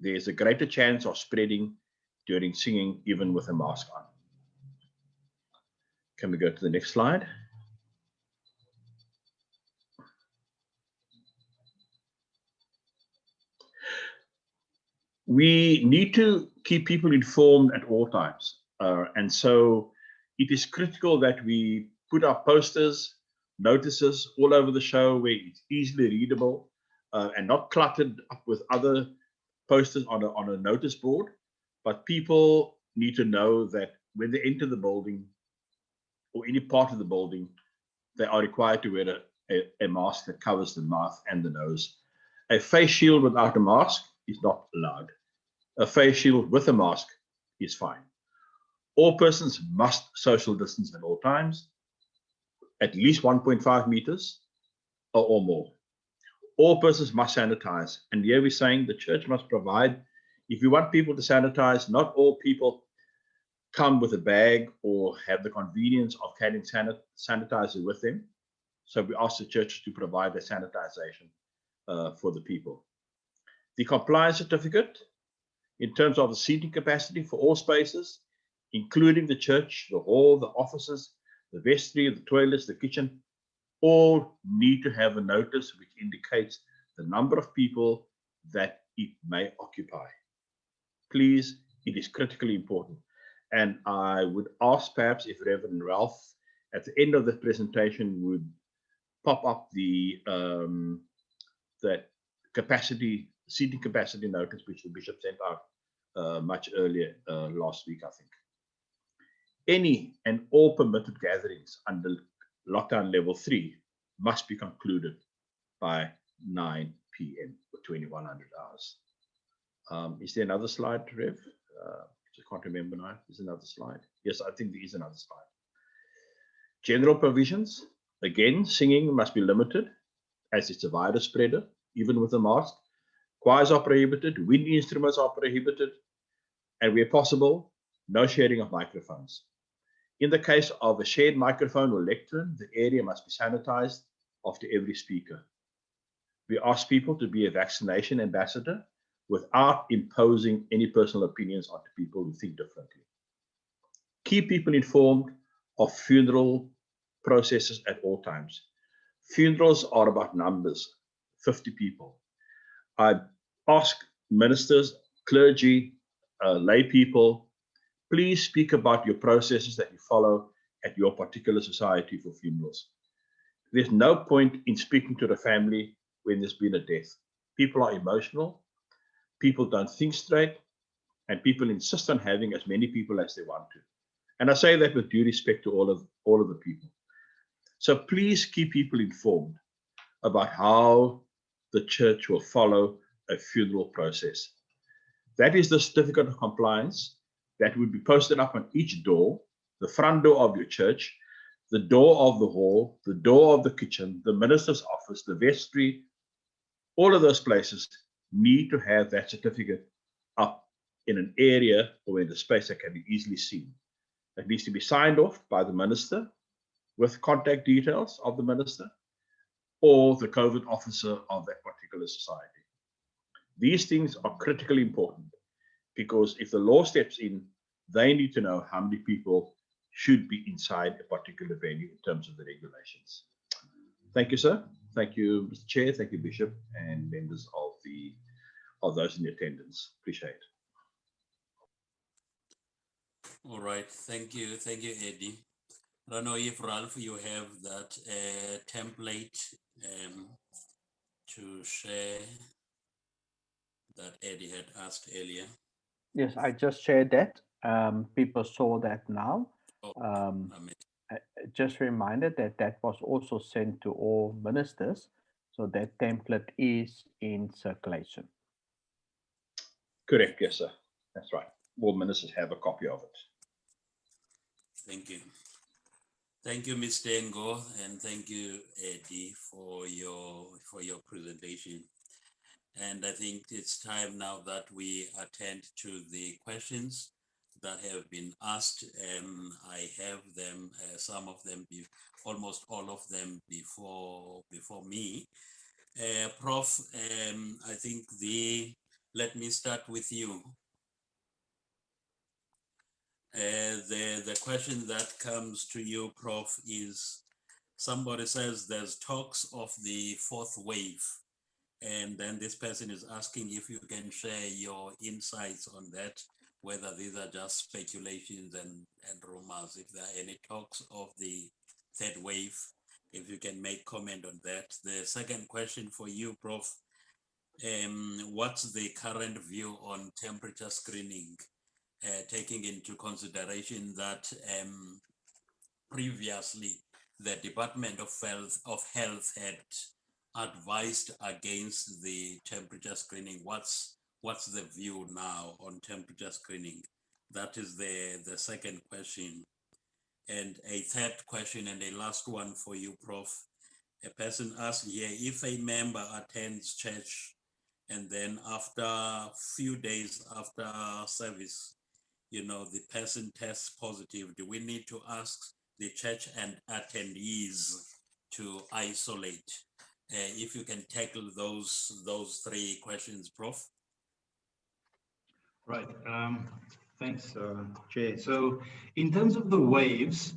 There is a greater chance of spreading during singing, even with a mask on. Can we go to the next slide? We need to keep people informed at all times. And so it is critical that we put our posters, notices all over the show where it's easily readable and not cluttered up with other posters on a notice board. But people need to know that when they enter the building or any part of the building, they are required to wear a mask that covers the mouth and the nose. A face shield without a mask is not allowed. A face shield with a mask is fine. All persons must social distance at all times, at least 1.5 meters or more. All persons must sanitize. And here we're saying the church must provide, if you want people to sanitize, not all people come with a bag or have the convenience of carrying sanitizer with them. So we ask the church to provide the sanitization for the people. The compliance certificate, in terms of the seating capacity for all spaces, including the church, the hall, the offices, the vestry, the toilets, the kitchen, all need to have a notice which indicates the number of people that it may occupy. Please, it is critically important. And I would ask perhaps if Reverend Ralph, at the end of the presentation, would pop up the capacity, seating capacity notice, which the bishop sent out much earlier last week, I think. Any and all permitted gatherings under lockdown level 3 must be concluded by 9 p.m. or 2100 hours. Is there another slide, Rev? I can't remember now. There's another slide. Yes, I think there is another slide. General provisions. Again, singing must be limited as it's a virus spreader, even with a mask. Choirs are prohibited. Wind instruments are prohibited. And where possible, no sharing of microphones. In the case of a shared microphone or lectern, the area must be sanitized after every speaker. We ask people to be a vaccination ambassador without imposing any personal opinions onto people who think differently. Keep people informed of funeral processes at all times. Funerals are about numbers, 50 people. I ask ministers, clergy, lay people, please speak about your processes that you follow at your particular society for funerals. There's no point in speaking to the family when there's been a death. People are emotional, people don't think straight, and people insist on having as many people as they want to. And I say that with due respect to all of the people. So please keep people informed about how the church will follow a funeral process. That is the certificate of compliance that would be posted up on each door, the front door of your church, the door of the hall, the door of the kitchen, the minister's office, the vestry. All of those places need to have that certificate up in an area or in the space that can be easily seen. It needs to be signed off by the minister with contact details of the minister or the COVID officer of that particular society. These things are critically important because if the law steps in, they need to know how many people should be inside a particular venue in terms of the regulations. Thank you, sir. Thank you, Mr. Chair. Thank you, Bishop, and members of those in attendance. Appreciate it. All right, thank you, Eddie. I don't know if Ralph, you have that template to share that Eddie had asked earlier. Yes, I just shared that. People saw that now. Just reminded that that was also sent to all ministers. So that template is in circulation. Correct, yes, sir. That's right. All ministers have a copy of it. Thank you. Thank you, Mr. Ngo, and thank you, Eddie, for your presentation. And I think it's time now that we attend to the questions that have been asked. I have them, some of them, almost all of them before me. Prof, I think let me start with you. The question that comes to you, Prof, is somebody says there's talks of the fourth wave. And then this person is asking if you can share your insights on that, whether these are just speculations and rumors, if there are any talks of the third wave, if you can make comment on that. The second question for you, Prof, what's the current view on temperature screening, taking into consideration that previously the Department of Health had advised against the temperature screening? What's the view now on temperature screening? That is the second question. And a third question and a last one for you, Prof. A person asked here, if a member attends church and then after a few days after service, the person tests positive, do we need to ask the church and attendees to isolate? If you can tackle those three questions, Prof. Right. Thanks, Chair. So in terms of the waves,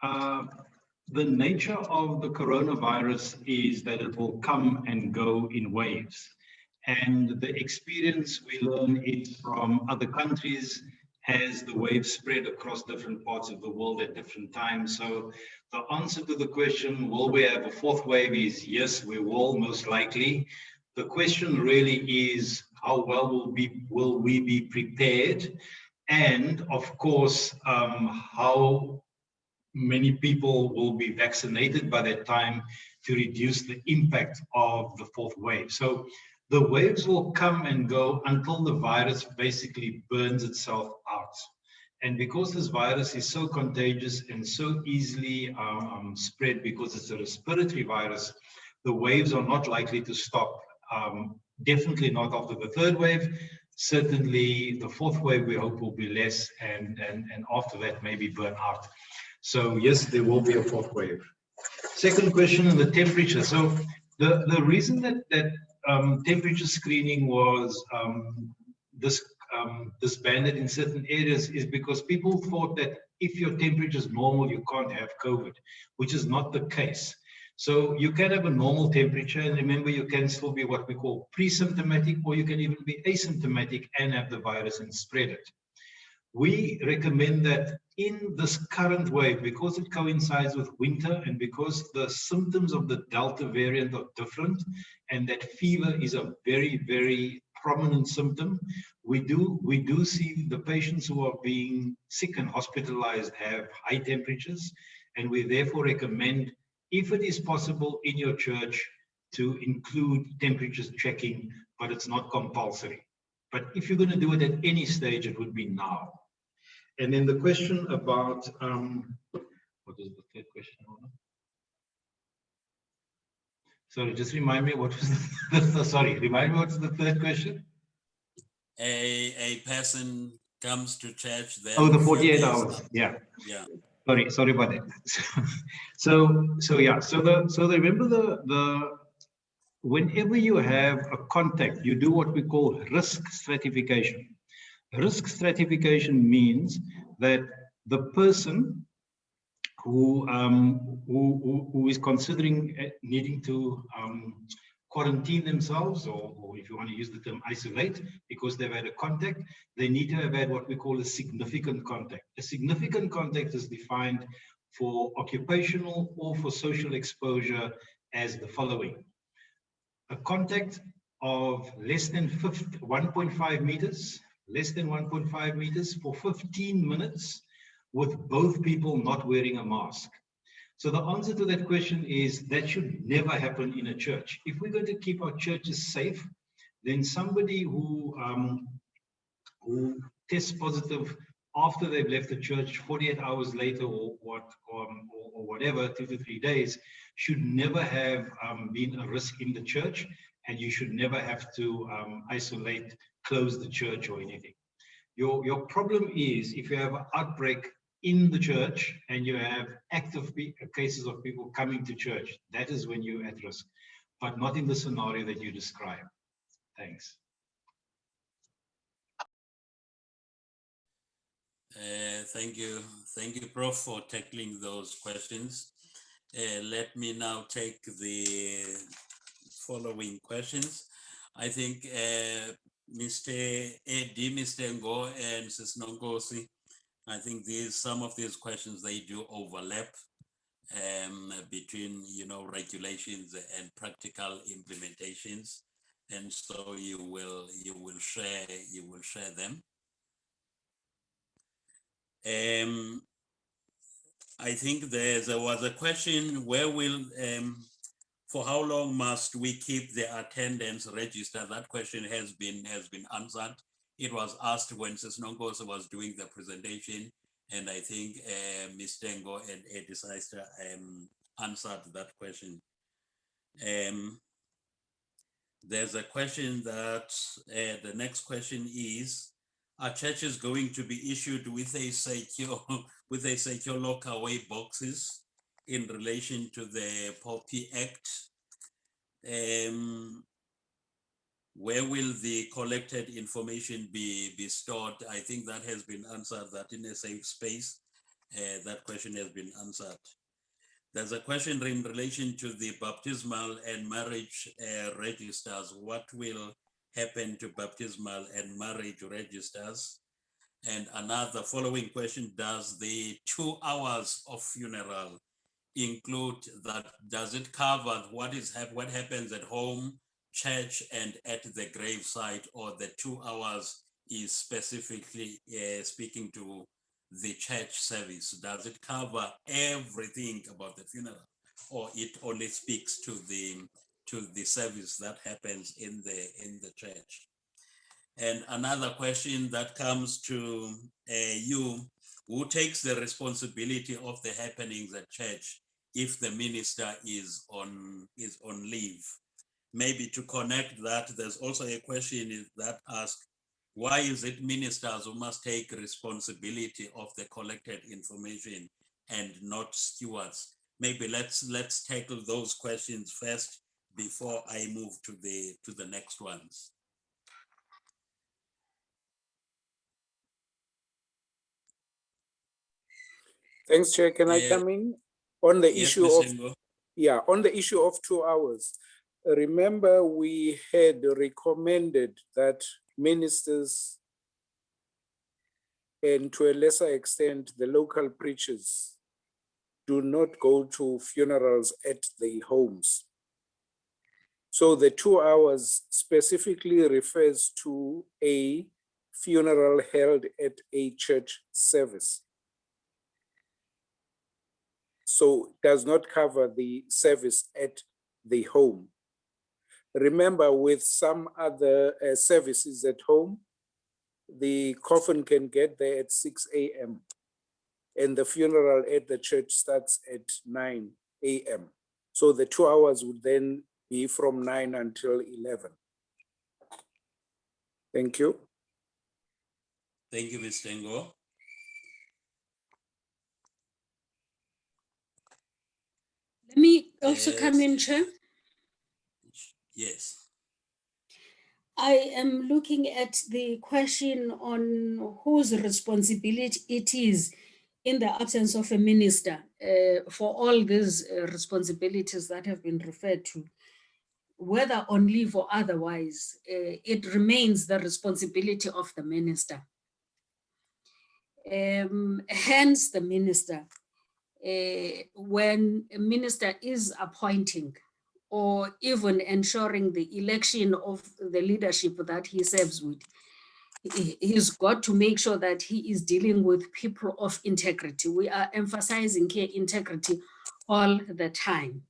the nature of the coronavirus is that it will come and go in waves. And the experience we learn is from other countries as the waves spread across different parts of the world at different times. So the answer to the question, will we have a fourth wave, is yes, we will, most likely. The question really is, how well will we be prepared? And of course, how many people will be vaccinated by that time to reduce the impact of the fourth wave. So the waves will come and go until the virus basically burns itself out. And because this virus is so contagious and so easily spread because it's a respiratory virus, the waves are not likely to stop. Definitely not after the third wave. Certainly the fourth wave we hope will be less, and after that maybe burn out. So yes, there will be a fourth wave. Second question on the temperature. So the reason that temperature screening was disbanded in certain areas is because people thought that if your temperature is normal, you can't have COVID, which is not the case. So you can have a normal temperature, and remember, you can still be what we call pre-symptomatic, or you can even be asymptomatic and have the virus and spread it. We recommend that in this current wave, because it coincides with winter and because the symptoms of the Delta variant are different, and that fever is a very, very prominent symptom, we do see the patients who are being sick and hospitalized have high temperatures, and we therefore recommend, if it is possible in your church, to include temperature checking, but it's not compulsory. But if you're going to do it at any stage, it would be now. And then the question about, what is the third question? Sorry, just remind me what was remind me what's the third question? A person comes to church then. Oh, the 48 hours. Yeah. Yeah. Sorry about that. Remember the whenever you have a contact, you do what we call risk stratification. Risk stratification means that the person who is considering needing to quarantine themselves, or if you want to use the term isolate, because they've had a contact, they need to have had what we call a significant contact. A significant contact is defined for occupational or for social exposure as the following: a contact of less than 1.5 meters, less than 1.5 meters for 15 minutes with both people not wearing a mask. So the answer to that question is that should never happen in a church. If we're going to keep our churches safe, then somebody who tests positive after they've left the church 48 hours later or whatever, 2 to 3 days, should never have been a risk in the church, and you should never have to isolate, close the church or anything. Your problem is if you have an outbreak in the church and you have active cases of people coming to church, that is when you're at risk, but not in the scenario that you describe. Thanks. Thank you, Prof, for tackling those questions. Let me now take the following questions. I think Mr. Eddie, Mr. Ngo, and Sis Nongosi, I think some of these questions, they do overlap between, regulations and practical implementations, and so you will share them. I think there was a question: where will for how long must we keep the attendance register? That question has been answered. It was asked when Sis Nongosi was doing the presentation, and I think Mr. Ngo and Eddie Sister answered that question. There's a question that the next question is: are churches going to be issued with a secure lock-away boxes in relation to the POPI Act? Where will the collected information be stored? I think that has been answered, that in a safe space. That question has been answered. There's a question in relation to the baptismal and marriage registers. What will happen to baptismal and marriage registers? And another following question: does the 2 hours of funeral include that? Does it cover what happens at home, church, and at the gravesite, or the 2 hours is specifically speaking to the church service? Does it cover everything about the funeral, or it only speaks to the service that happens in the church? And another question that comes to you: who takes the responsibility of the happenings at church if the minister is on leave? Maybe to connect that, there's also a question that asks: why is it ministers who must take responsibility of the collected information and not stewards? Maybe let's tackle those questions first before I move to the next ones. Thanks, Chair. Can I come in on the Yes, issue of on the issue of 2 hours? Remember, we had recommended that ministers and to a lesser extent the local preachers do not go to funerals at their homes. So the 2 hours specifically refers to a funeral held at a church service. So it does not cover the service at the home. Remember, with some other services at home, the coffin can get there at 6 a.m. and the funeral at the church starts at 9 a.m. So the 2 hours would then be from 9 until 11. Thank you. Thank you, Mr. Ngo. Let me also come in, Chair. Yes. I am looking at the question on whose responsibility it is in the absence of a minister for all these responsibilities that have been referred to, whether on leave or otherwise, it remains the responsibility of the minister. Hence the minister, when a minister is appointing or even ensuring the election of the leadership that he serves with, he's got to make sure that he is dealing with people of integrity. We are emphasizing here integrity all the time.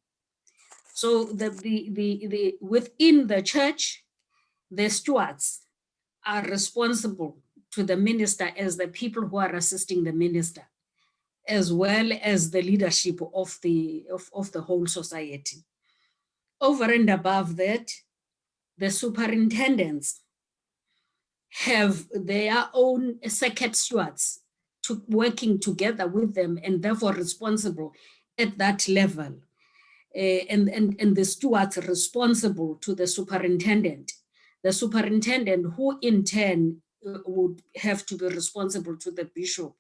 So the within the church, the stewards are responsible to the minister as the people who are assisting the minister, as well as the leadership of the whole society. Over and above that, the superintendents have their own circuit stewards working together with them and therefore responsible at that level. And the stewards are responsible to the superintendent. The superintendent, who in turn would have to be responsible to the bishop.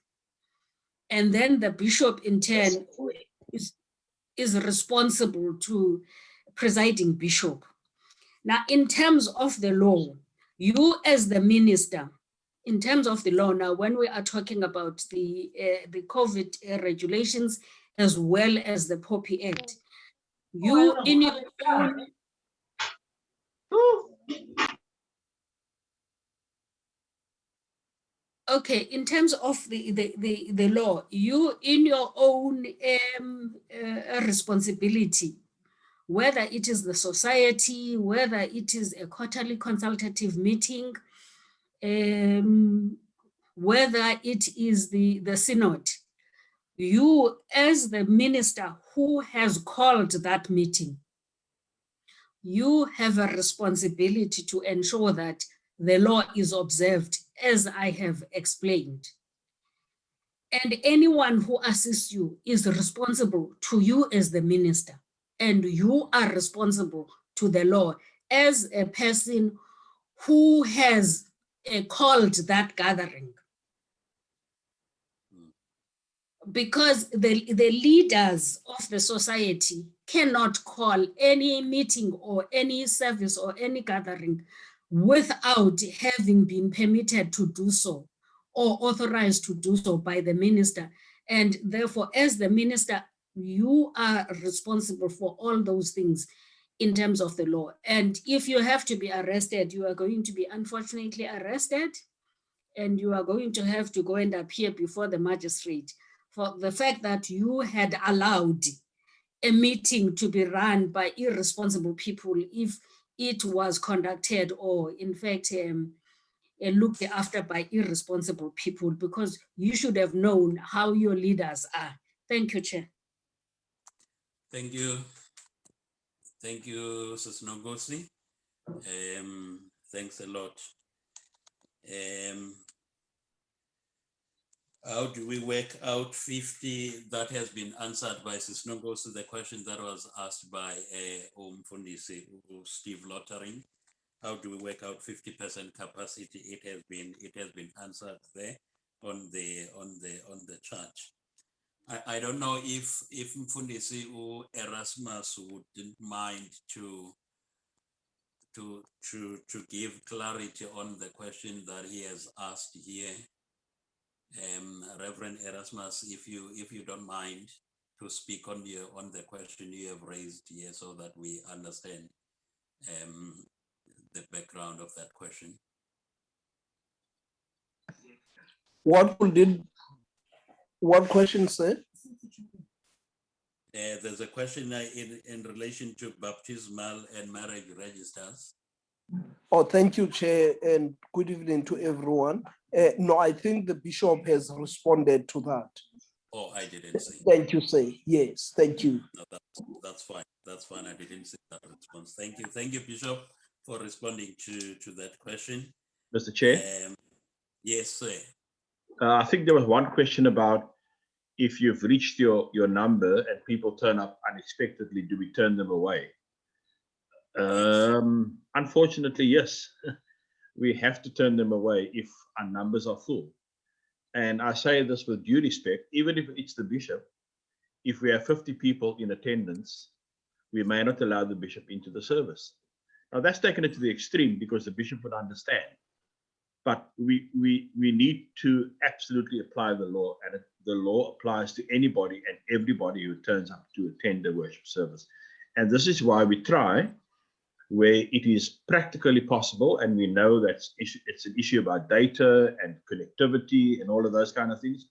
And then the bishop in turn is responsible to presiding bishop. Now, in terms of the law, you as the minister, in terms of the law now, when we are talking about the COVID regulations as well as the POPI Act, you in your own, okay, in terms of the law, you in your own responsibility, whether it is the society, whether it is a quarterly consultative meeting, whether it is the synod, you as the minister who has called that meeting, you have a responsibility to ensure that the law is observed, as I have explained. And anyone who assists you is responsible to you as the minister, and you are responsible to the law as a person who has called that gathering. Because the leaders of the society cannot call any meeting or any service or any gathering without having been permitted to do so or authorized to do so by the minister. And therefore, as the minister, you are responsible for all those things in terms of the law. And if you have to be arrested, you are going to be unfortunately arrested, and you are going to have to go and appear before the magistrate for the fact that you had allowed a meeting to be run by irresponsible people if it was conducted or in fact looked after by irresponsible people, because you should have known how your leaders are. Thank you, Chair. Thank you. Thank you, Sis Nogosi. Thanks a lot. How do we work out 50? That has been answered by Sis Nogosi, the question that was asked by Umfundisi Steve Lottering. How do we work out 50% capacity? It has been answered there on the chart. I don't know if Mfundisi or Erasmus wouldn't mind to give clarity on the question that he has asked here. Reverend Erasmus, if you don't mind to speak on the question you have raised here, so that we understand the background of that question. What question, sir? There's a question in relation to baptismal and marriage registers. Oh, thank you, Chair, and good evening to everyone. No, I think the Bishop has responded to that. Oh, I didn't see. Thank you, sir. Yes, thank you. No, that's fine. That's fine. I didn't see that response. Thank you. Thank you, Bishop, for responding to that question. Mr. Chair? Yes, sir. I think there was one question about if you've reached your number and people turn up unexpectedly, do we turn them away? Unfortunately, yes. We have to turn them away if our numbers are full. And I say this with due respect, even if it's the bishop, if we have 50 people in attendance, we may not allow the bishop into the service. Now that's taken it to the extreme because the bishop would understand. But we need to absolutely apply the law, and the law applies to anybody and everybody who turns up to attend a worship service. And this is why we try, where it is practically possible, and we know that it's an issue about data and connectivity and all of those kind of things,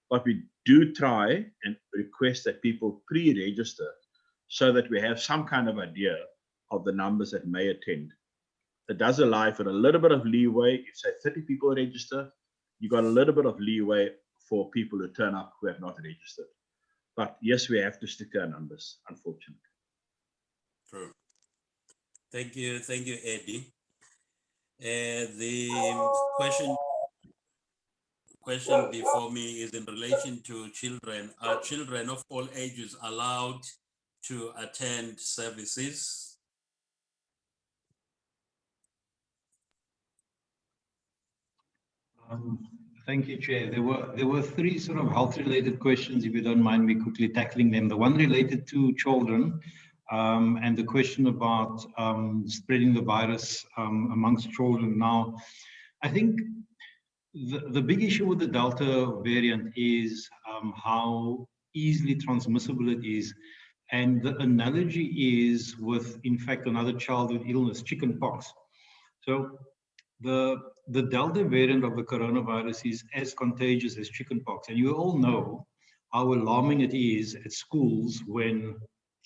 but we do try and request that people pre-register so that we have some kind of idea of the numbers that may attend. It does allow for a little bit of leeway. If, say, 30 people register, you got a little bit of leeway for people who turn up who have not registered. But yes, we have to stick to our numbers, unfortunately. True. Thank you, Eddie. The question before me is in relation to children. Are children of all ages allowed to attend services? Thank you, Chair. There were three sort of health-related questions. If you don't mind me quickly tackling them. The one related to children, and the question about spreading the virus amongst children. Now, I think the big issue with the Delta variant is how easily transmissible it is. And the analogy is with, in fact, another childhood illness, chickenpox. So the Delta variant of the coronavirus is as contagious as chickenpox. And you all know how alarming it is at schools when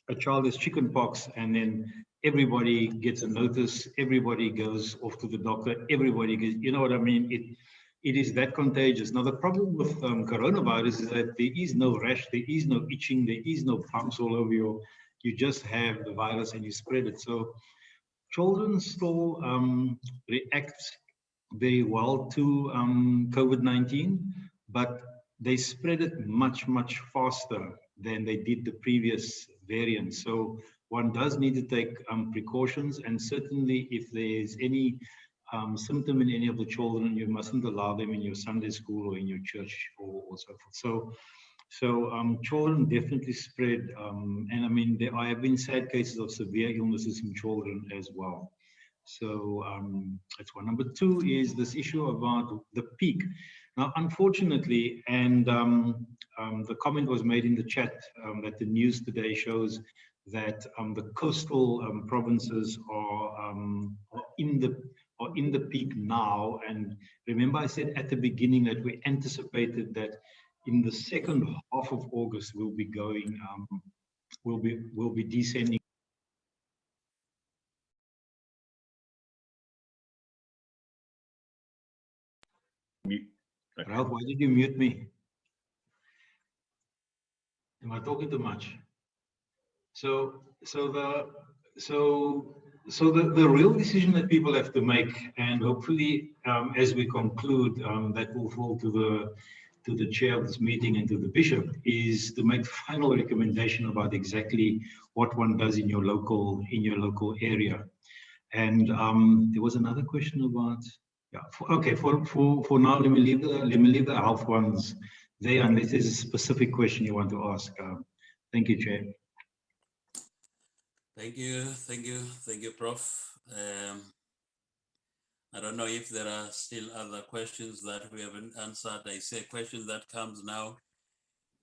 a child has chickenpox and then everybody gets a notice, everybody goes off to the doctor, everybody gets, you know what I mean? It is that contagious. Now, the problem with coronavirus is that there is no rash, there is no itching, there is no bumps all over you. You just have the virus and you spread it. So children still react very well to COVID-19, but they spread it much, much faster than they did the previous variant. So one does need to take precautions, and certainly if there's any symptom in any of the children, you mustn't allow them in your Sunday school or in your church or so forth. So children definitely spread, and I mean, there have been sad cases of severe illnesses in children as well. So that's one. Number two is this issue about the peak. Now, unfortunately, and the comment was made in the chat that the news today shows that the coastal provinces are in the peak now. And remember, I said at the beginning that we anticipated that in the second half of August we'll be going, we'll be descending. Ralph, why did you mute me? Am I talking too much? So the real decision that people have to make, and hopefully as we conclude, that will fall to the chair of this meeting and to the bishop, is to make final recommendation about exactly what one does in your local area. And there was another question about. Yeah. Okay. For now, let me leave the health ones there, unless there's a specific question you want to ask. Thank you, Chair. Thank you, Prof. I don't know if there are still other questions that we haven't answered. I say a question that comes now.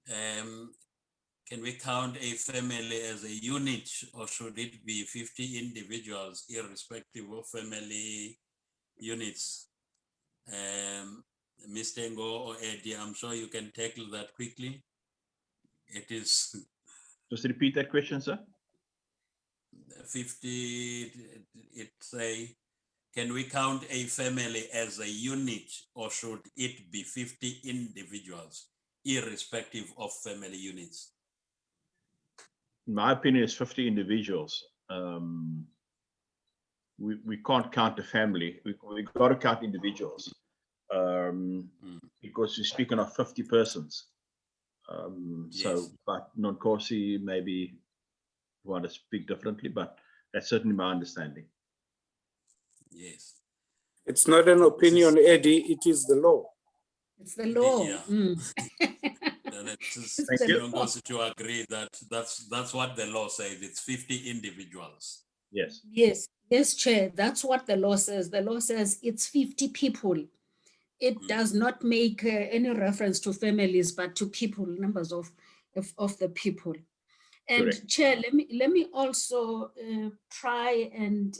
Can we count a family as a unit, or should it be 50 individuals irrespective of family units? Mr. Ngo or Eddie, I'm sure you can tackle that quickly. It is. Just repeat that question, sir. 50, it say, can we count a family as a unit, or should it be 50 individuals irrespective of family units? In my opinion, it's 50 individuals. We can't count the family. We got to count individuals because we're speaking of 50 persons. So, Yes. but non-Corsi maybe want to speak differently, but that's certainly my understanding. Yes. It's not an opinion, Eddie, it is the law. It's the law. Yeah. It's Thank the you. law. To agree that that's what the law says. It's 50 individuals. Yes. Yes, yes, Chair. That's what the law says. The law says it's 50 people. It does not make any reference to families, but to people, numbers of the people. And Correct. Chair, let me also try and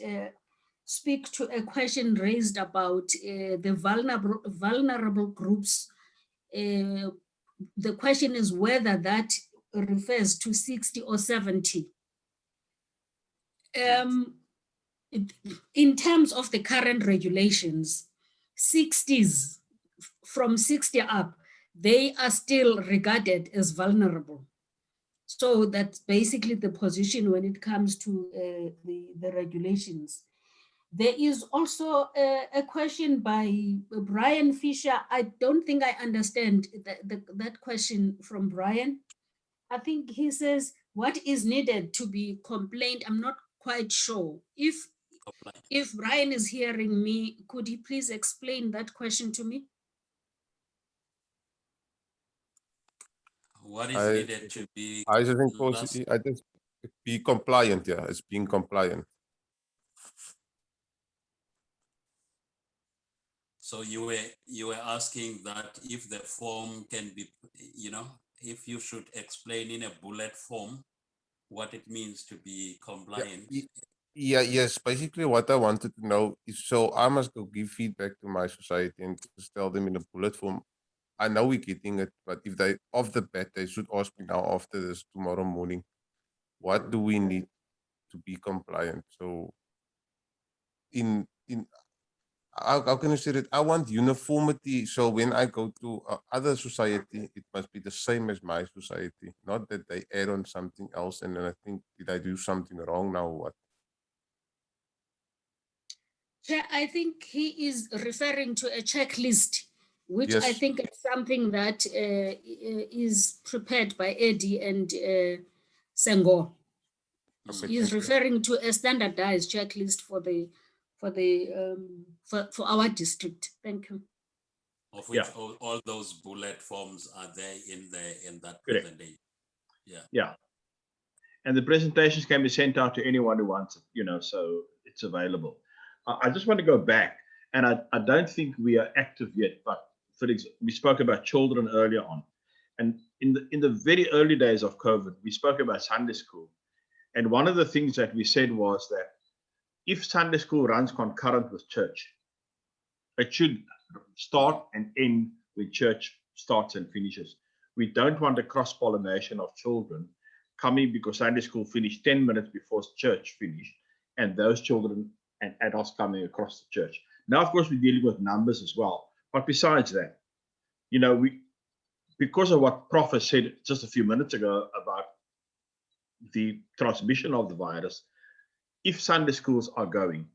speak to a question raised about the vulnerable groups. The question is whether that refers to 60 or 70. In terms of the current regulations, 60s, from 60 up, they are still regarded as vulnerable. So that's basically the position when it comes to the regulations. There is also a question by Brian Fisher. I don't think I understand that question from Brian. I think he says, what is needed to be complained? I'm not quite sure. If Brian is hearing me, could he please explain that question to me? What is needed to be? I just think I just be compliant. Yeah, it's being compliant. So you were asking that if the form can be, if you should explain in a bullet form what it means to be compliant. Yes. Basically, what I wanted to know is, so I must go give feedback to my society and just tell them in a bullet form. I know we're getting it, but if they off the bat, they should ask me now after this tomorrow morning, what do we need to be compliant? So how can I say that? I want uniformity. So when I go to other society, it must be the same as my society, not that they add on something else. And then I think, did I do something wrong now? Or what? Chair, I think he is referring to a checklist, which I Yes. think is something that is prepared by Eddie and Sengo. Okay, He's referring to a standardized checklist for our district. Thank you. Of which all those bullet forms are there in that Correct. presentation. Yeah. And the presentations can be sent out to anyone who wants it, so it's available. I just want to go back, and I don't think we are active yet, but we spoke about children earlier on. And in the very early days of COVID, we spoke about Sunday school. And one of the things that we said was that if Sunday school runs concurrent with church, it should start and end when church starts and finishes. We don't want a cross-pollination of children coming because Sunday school finished 10 minutes before church finished, and those children and adults coming across the church. Now, of course, we're dealing with numbers as well. But besides that, because of what Prof has said just a few minutes ago about the transmission of the virus, if Sunday schools are going,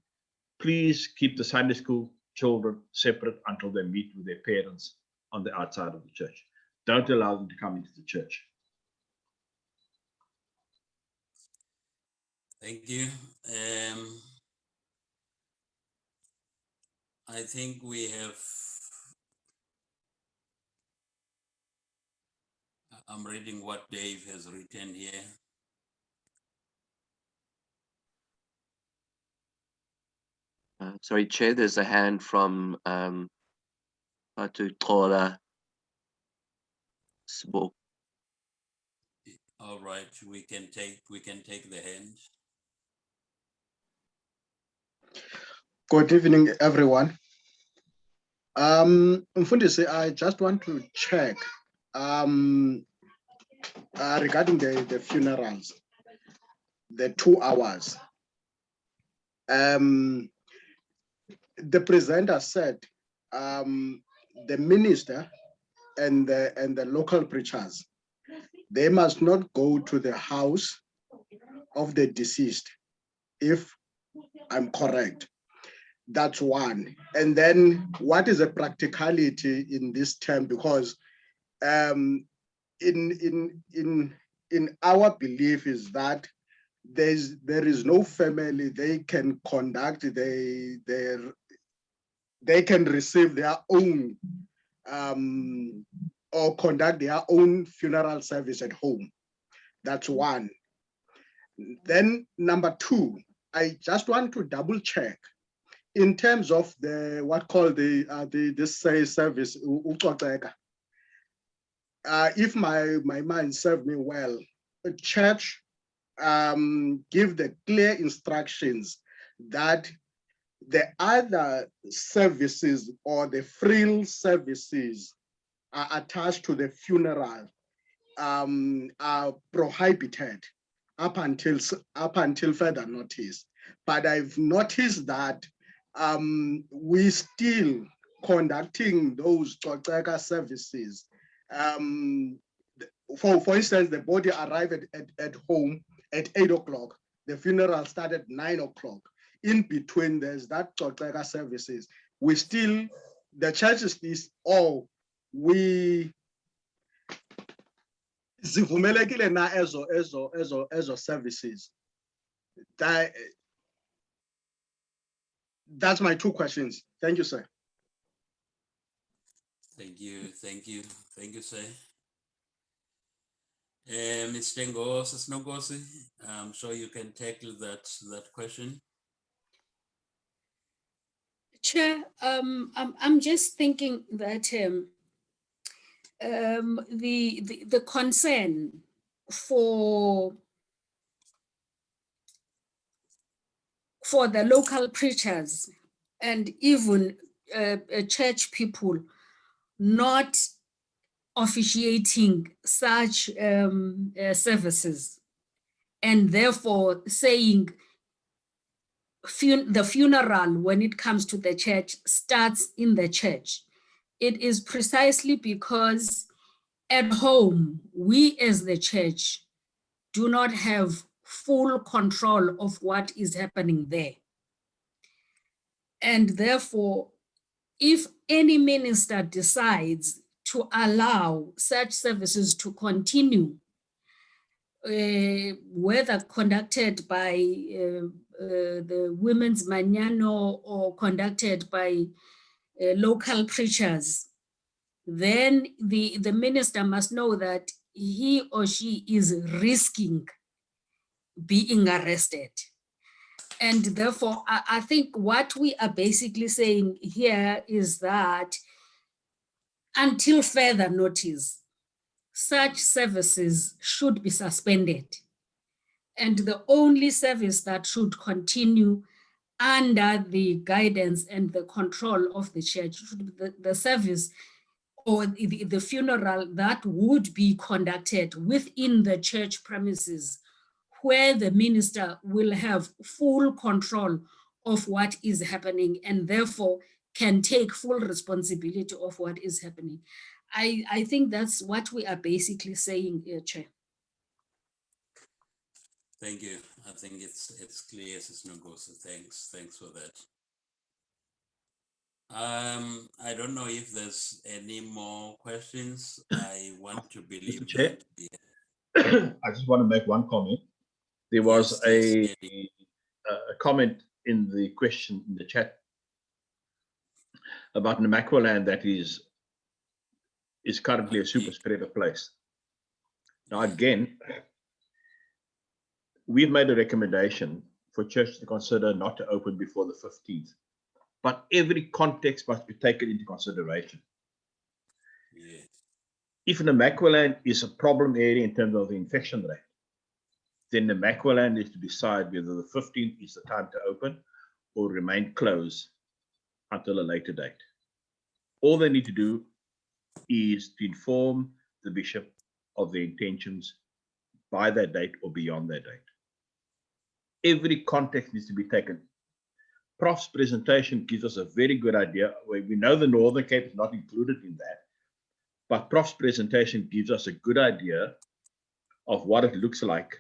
please keep the Sunday school children separate until they meet with their parents on the outside of the church. Don't allow them to come into the church. Thank you. I think we have. I'm reading what Dave has written here. Sorry, Chair, there's a hand from Batu Tola. All right, we can take the hand. Good evening, everyone. Mfundisi, I just want to check regarding the funerals, the 2 hours. The presenter said the minister and the local preachers, they must not go to the house of the deceased, if I'm correct. That's one. And then what is the practicality in this term? Because in our belief is that there is no family they can conduct they can receive their own or conduct their own funeral service at home. That's one. Then number two, I just want to double check in terms of the what called the this say service. If my mind served me well, the church give the clear instructions that the other services or the frill services are attached to the funeral are prohibited up until further notice. But I've noticed that we still conducting those Toteka services. For instance, the body arrived at home at 8 o'clock. The funeral started 9 o'clock. In between, there's that Toteka services. We still, the church is all we zivumelekile na ezo services. That's my two questions. Thank you, sir. Thank you, sir. Mr. Ngosi, I'm sure you can tackle that question. Chair, I'm just thinking that the concern for the local preachers and even church people not officiating such services, and therefore saying the funeral, when it comes to the church, starts in the church. It is precisely because at home, we as the church do not have full control of what is happening there. And therefore, if any minister decides to allow such services to continue, whether conducted by the Women's Mañano or conducted by local preachers, then the minister must know that he or she is risking being arrested. And therefore, I think what we are basically saying here is that until further notice, such services should be suspended. And the only service that should continue under the guidance and the control of the church should be the service or the funeral that would be conducted within the church premises, where the minister will have full control of what is happening and therefore can take full responsibility of what is happening. I think that's what we are basically saying here, Chair. Thank you. I think it's clear, Ms. Ngosi. Thanks for that. I don't know if there's any more questions. I want to believe Mr. Chair, that, I just want to make one comment. There was a comment in the question in the chat about Namaqualand that is currently a super spreader place. Now, again, we've made a recommendation for church to consider not to open before the 15th, but every context must be taken into consideration. Yeah. If Namaqualand is a problem area in terms of the infection rate, then Namaqualand is to decide whether the 15th is the time to open or remain closed until a later date. All they need to do is to inform the bishop of their intentions by that date or beyond that date. Every context needs to be taken. Prof's presentation gives us a very good idea. We know the Northern Cape is not included in that, but Prof's presentation gives us a good idea of what it looks like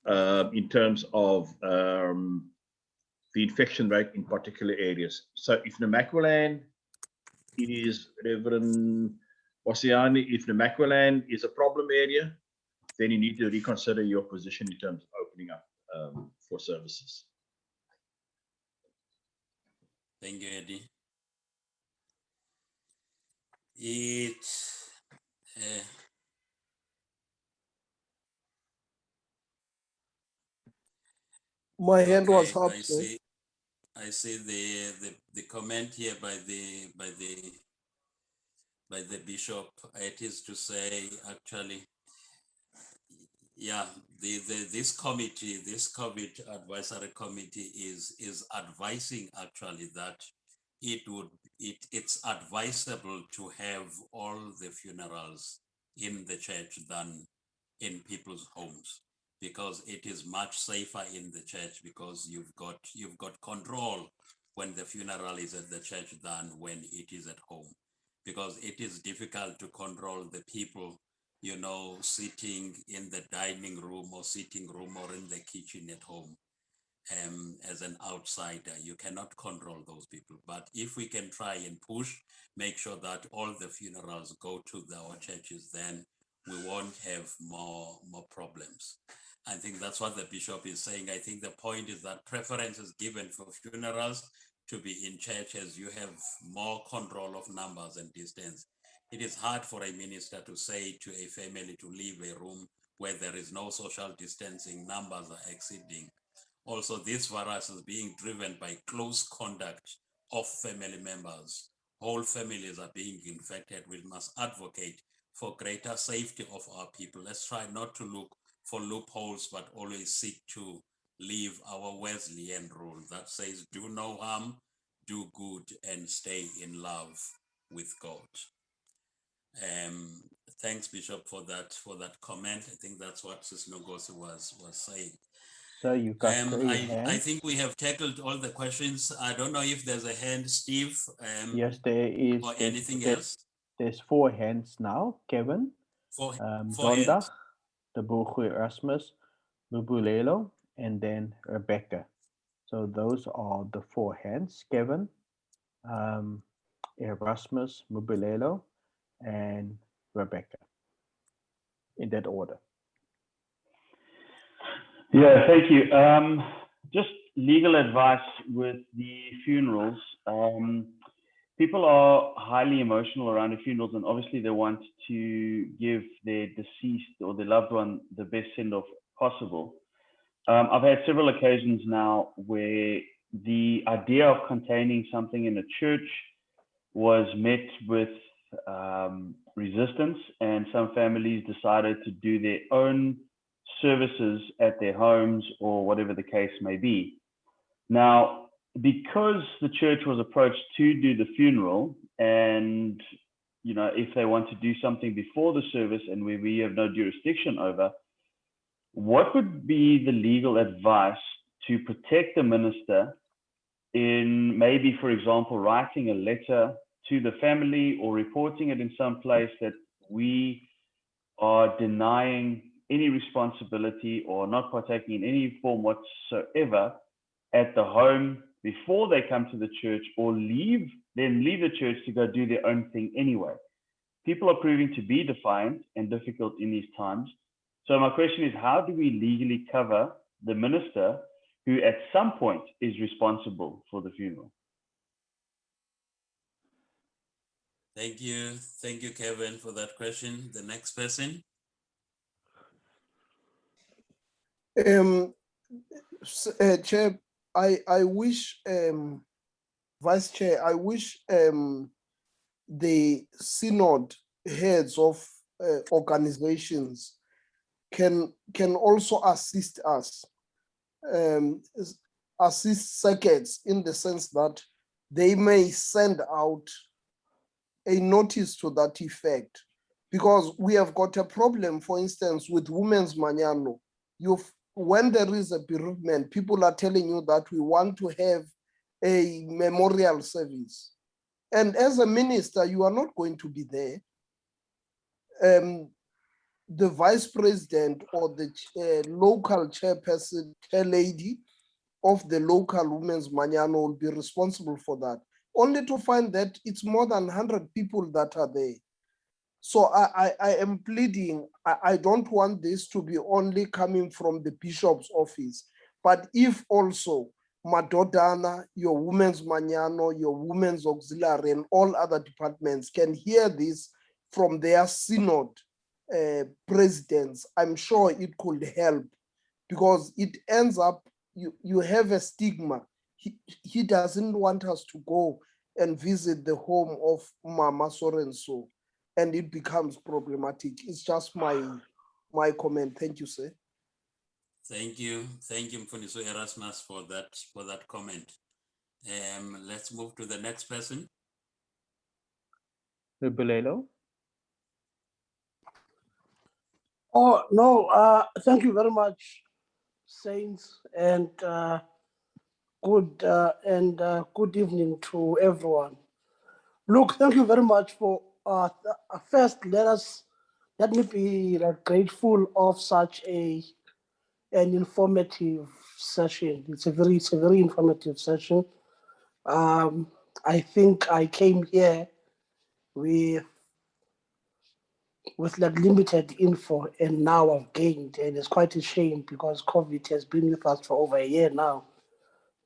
in terms of the infection rate in particular areas. So if Namaqualand is Reverend Oceani, if Namaqualand is a problem area, then you need to reconsider your position in terms of opening up for services. Thank you, Eddie. My hand was Okay, up. I see the comment here by the bishop. It is to say, actually, yeah, this committee, this COVID advisory committee is advising actually that it's advisable to have all the funerals in the church than in people's homes, because it is much safer in the church, because you've got control when the funeral is at the church than when it is at home, because it is difficult to control the people, you know, sitting in the dining room or sitting room or in the kitchen at home. As an outsider, you cannot control those people. But if we can try and push, make sure that all the funerals go to our churches, then we won't have more problems. I think that's what the bishop is saying. I think the point is that preference is given for funerals to be in church, as you have more control of numbers and distance. It is hard for a minister to say to a family to leave a room where there is no social distancing, numbers are exceeding. Also, this virus is being driven by close contact of family members. Whole families are being infected. We must advocate for greater safety of our people. Let's try not to look for loopholes, but always seek to live our Wesleyan rule that says, do no harm, do good, and stay in love with God. Thanks, Bishop, for that comment. I think that's what Sis Nogosi was saying. So you got three hands. I think we have tackled all the questions. I don't know if there's a hand, Steve. Yes, there is. Or anything else. There's 4 hands now. Kevin, Four Zondag, hands. Tabugu Erasmus, Lubulelo, and then Rebecca. So those are the 4 hands. Kevin, Erasmus, Mubulelo, and Rebecca. In that order. Yeah, thank you. Just legal advice with the funerals. People are highly emotional around the funerals, and obviously they want to give their deceased or their loved one the best send-off possible. I've had several occasions now where the idea of containing something in a church was met with resistance, and some families decided to do their own services at their homes or whatever the case may be. Now, because the church was approached to do the funeral, and you know, if they want to do something before the service and where we have no jurisdiction over, what would be the legal advice to protect the minister in maybe, for example, writing a letter to the family or reporting it in some place that we are denying any responsibility or not partaking in any form whatsoever at the home before they come to the church, or then leave the church to go do their own thing anyway. People are proving to be defiant and difficult in these times. So my question is, how do we legally cover the minister who at some point is responsible for the funeral? Thank you, Kevin, for that question. The next person. Chair, I wish, Vice Chair, I wish the Synod heads of organizations can also assist us, assist circuits, in the sense that they may send out a notice to that effect, because we have got a problem, for instance, with Women's Mañana. When there is a bereavement, people are telling you that we want to have a memorial service. And as a minister, you are not going to be there. The vice president or the local chairperson, chair lady of the local Women's Mañana will be responsible for that, only to find that it's more than 100 people that are there. So I am pleading, I don't want this to be only coming from the bishop's office, but if also Madodana, your women's Manyano, your women's auxiliary, and all other departments can hear this from their synod presidents, I'm sure it could help, because it ends up, you have a stigma. He doesn't want us to go and visit the home of Mama Sorenso, and it becomes problematic. It's just my comment. Thank you, sir. Thank you, Mfundisi Erasmus, for that comment. Let's move to the next person. Ribulelo. Oh, no, thank you very much, Saints, and good evening to everyone. Look, thank you very much for first let me be grateful of such an informative session. It's a very informative session. I think I came here with limited info, and now I've gained, and it's quite a shame because COVID has been with us for over a year now.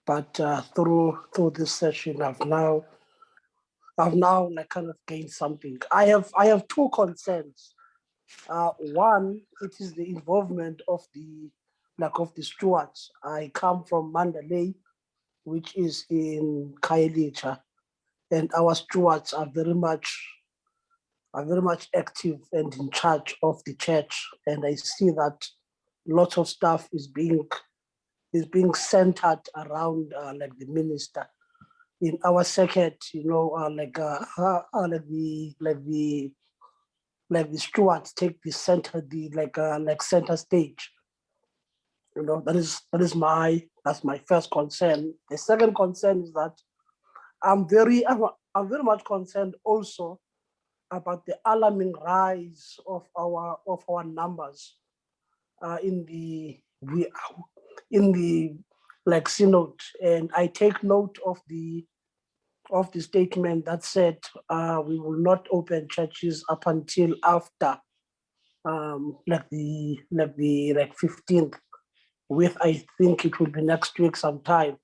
But through this session, I've now kind of gained something. I have two concerns. One, it is the involvement of the stewards. I come from Mandalay, which is in Khayelitsha, and our stewards are very much active and in charge of the church. And I see that lots of stuff is being centered around the minister. In our circuit, the stewards take the center, center stage. That's my first concern. The second concern is that I'm very much concerned also about the alarming rise of our numbers in the synod. And I take note of the statement that said we will not open churches up until after the 15th, with I think it will be next week sometime.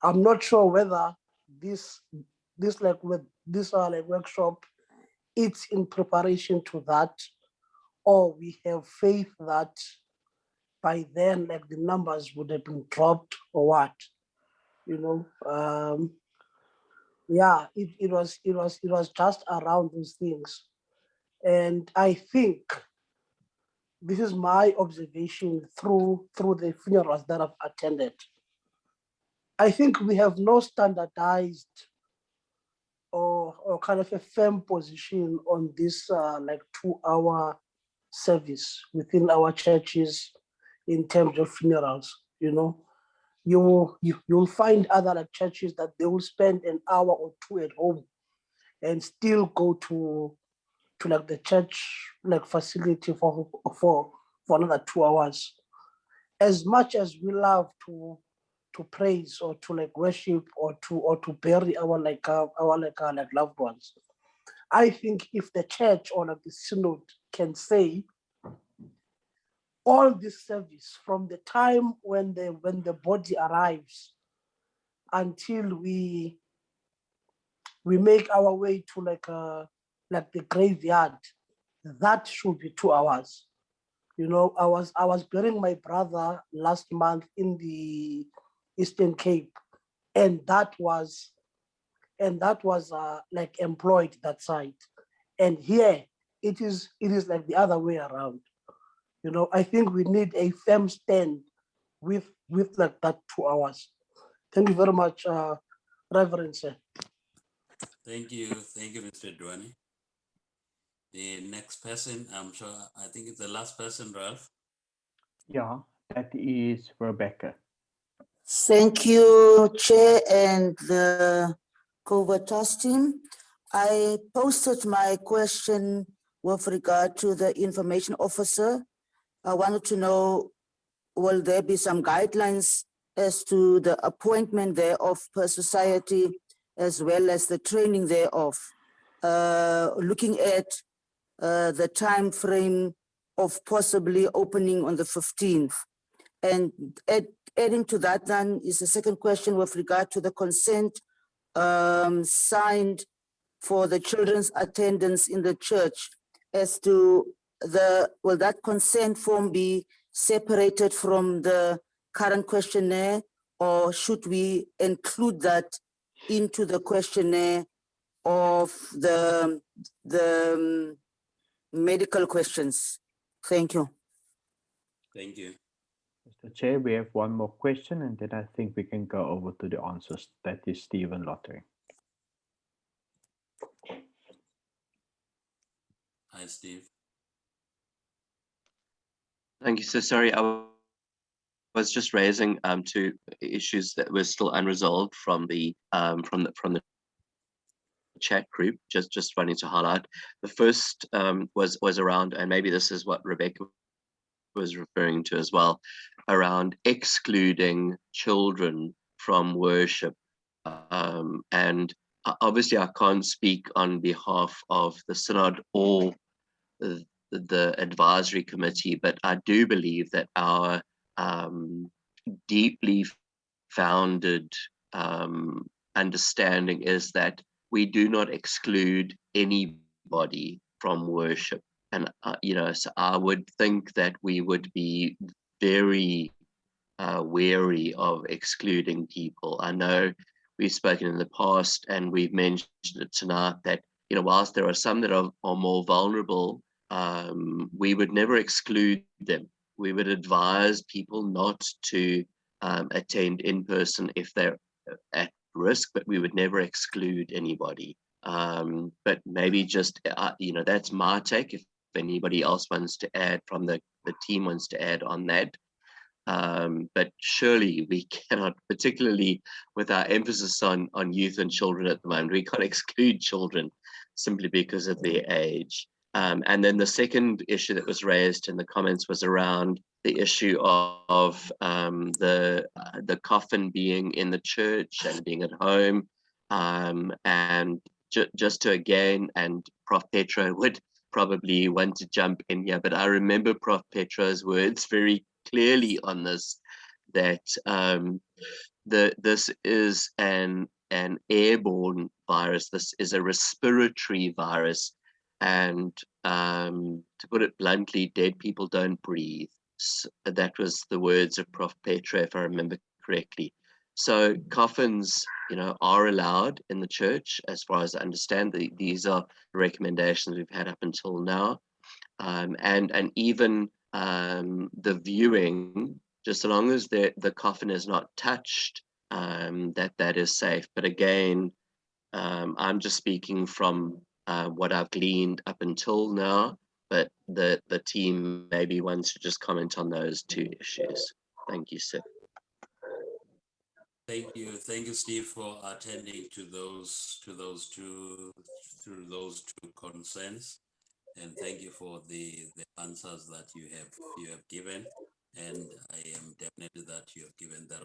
I'm not sure whether this workshop it's in preparation to that, or we have faith that by then the numbers would have been dropped or what. Yeah, it was just around those things. And I think this is my observation through the funerals that I've attended. I think we have no standardized or kind of a firm position on this 2-hour service within our churches in terms of funerals. You'll find other churches that they will spend an hour or two at home and still go to the church facility for another 2 hours. As much as we love to praise or to worship or to bury our loved ones, I think if the church or the synod can say all this service from the time when the body arrives until we make our way to the graveyard, that should be 2 hours. I was burying my brother last month in the Eastern Cape, and that was employed that side. And here it is the other way around. I think we need a firm stand with that 2 hours. Thank you very much, Reverend sir. Thank you, Mr. Dwani. The next person, I think it's the last person, Ralph. Yeah, that is Rebecca. Thank you, Chair and the COVID Task Team. I posted my question with regard to the information officer. I wanted to know, will there be some guidelines as to the appointment thereof per society, as well as the training thereof? looking at the time frame of possibly opening on the 15th. And adding to that then is the second question with regard to the consent signed for the children's attendance in the church as to will that consent form be separated from the current questionnaire, or should we include that into the questionnaire of the medical questions? Thank you. Thank you. Mr. Chair, we have one more question, and then I think we can go over to the answers. That is Stephen Lottery. Hi, Steve. Thank you. So sorry, I was just raising two issues that were still unresolved from the chat group. Just wanting to highlight. The first was around, and maybe this is what Rebecca was referring to as well, around excluding children from worship. And obviously I can't speak on behalf of the Synod or the advisory committee, but I do believe that our deeply founded understanding is that we do not exclude anybody from worship. And, so I would think that we would be very wary of excluding people. I know we've spoken in the past and we've mentioned it tonight that, whilst there are some that are more vulnerable, we would never exclude them. We would advise people not to attend in person if they're at risk, but we would never exclude anybody. But maybe just, that's my take. If anybody else wants to add from the team wants to add on that. But surely we cannot, particularly with our emphasis on youth and children at the moment, we can't exclude children simply because of their age. And then the second issue that was raised in the comments was around the issue of the coffin being in the church and being at home. And just to again, and Prof. Petro would probably want to jump in here, but I remember Prof. Petro's words very clearly on this, that this is an airborne virus. This is a respiratory virus. And to put it bluntly, dead people don't breathe. So that was the words of Prof. Petro, if I remember correctly. So coffins, are allowed in the church, as far as I understand. These are recommendations we've had up until now. And even the viewing, just so long as the coffin is not touched, that is safe. But again, I'm just speaking from what I've gleaned up until now, but the team maybe wants to just comment on those two issues. Thank you, sir. Thank you, Steve, for attending to those two concerns, and thank you for the answers that you have given. And I am definitely that you have given the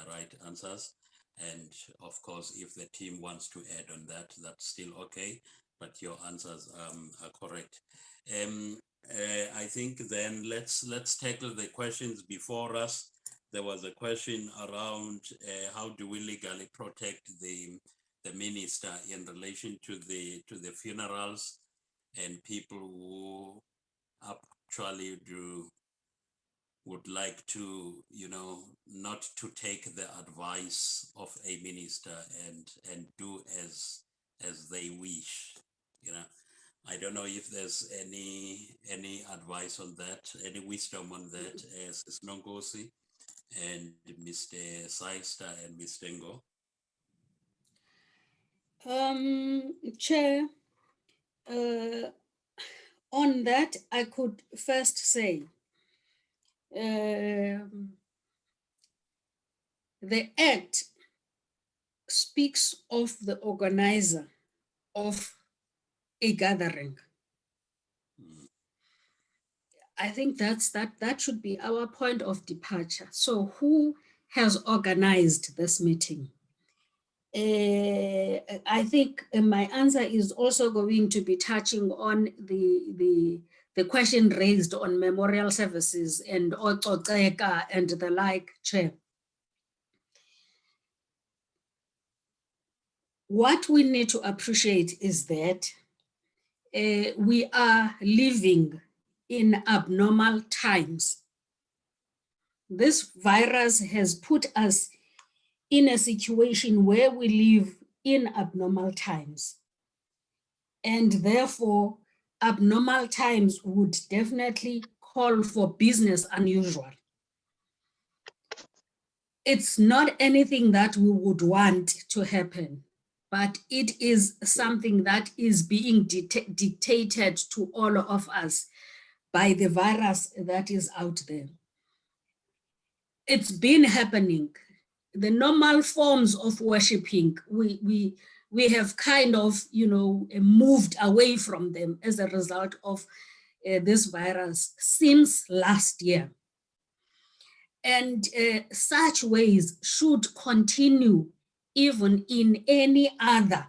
right answers. And of course, if the team wants to add on that, that's still okay. But your answers are correct. I think then let's tackle the questions before us. There was a question around how do we legally protect the minister in relation to the funerals and people who actually would like to, not to take the advice of a minister and do as they wish. I don't know if there's any advice on that, any wisdom on that, as Nongosi and Mr. Saister and Mr. Ngo. Chair, on that, I could first say the Act speaks of the organizer of a gathering. I think that should be our point of departure. So who has organized this meeting? I think my answer is also going to be touching on the question raised on memorial services and Oxoxeka and the like, Chair. What we need to appreciate is that we are living in abnormal times. This virus has put us in a situation where we live in abnormal times. And therefore, abnormal times would definitely call for business unusual. It's not anything that we would want to happen, but it is something that is being dictated to all of us by the virus that is out there. It's been happening. The normal forms of worshiping, we have kind of, moved away from them as a result of this virus since last year. And such ways should continue even in any other,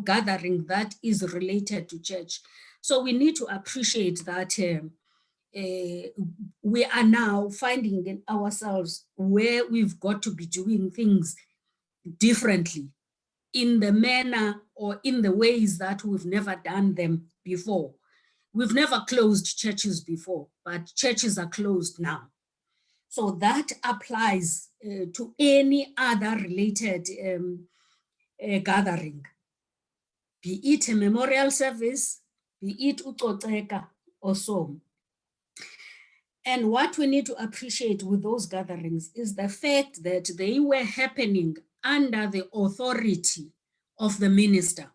gathering that is related to church. So we need to appreciate that we are now finding ourselves where we've got to be doing things differently in the manner or in the ways that we've never done them before. We've never closed churches before, but churches are closed now. So that applies to any other related gathering, be it a memorial service, be it uxoxeka or so. And what we need to appreciate with those gatherings is the fact that they were happening under the authority of the minister,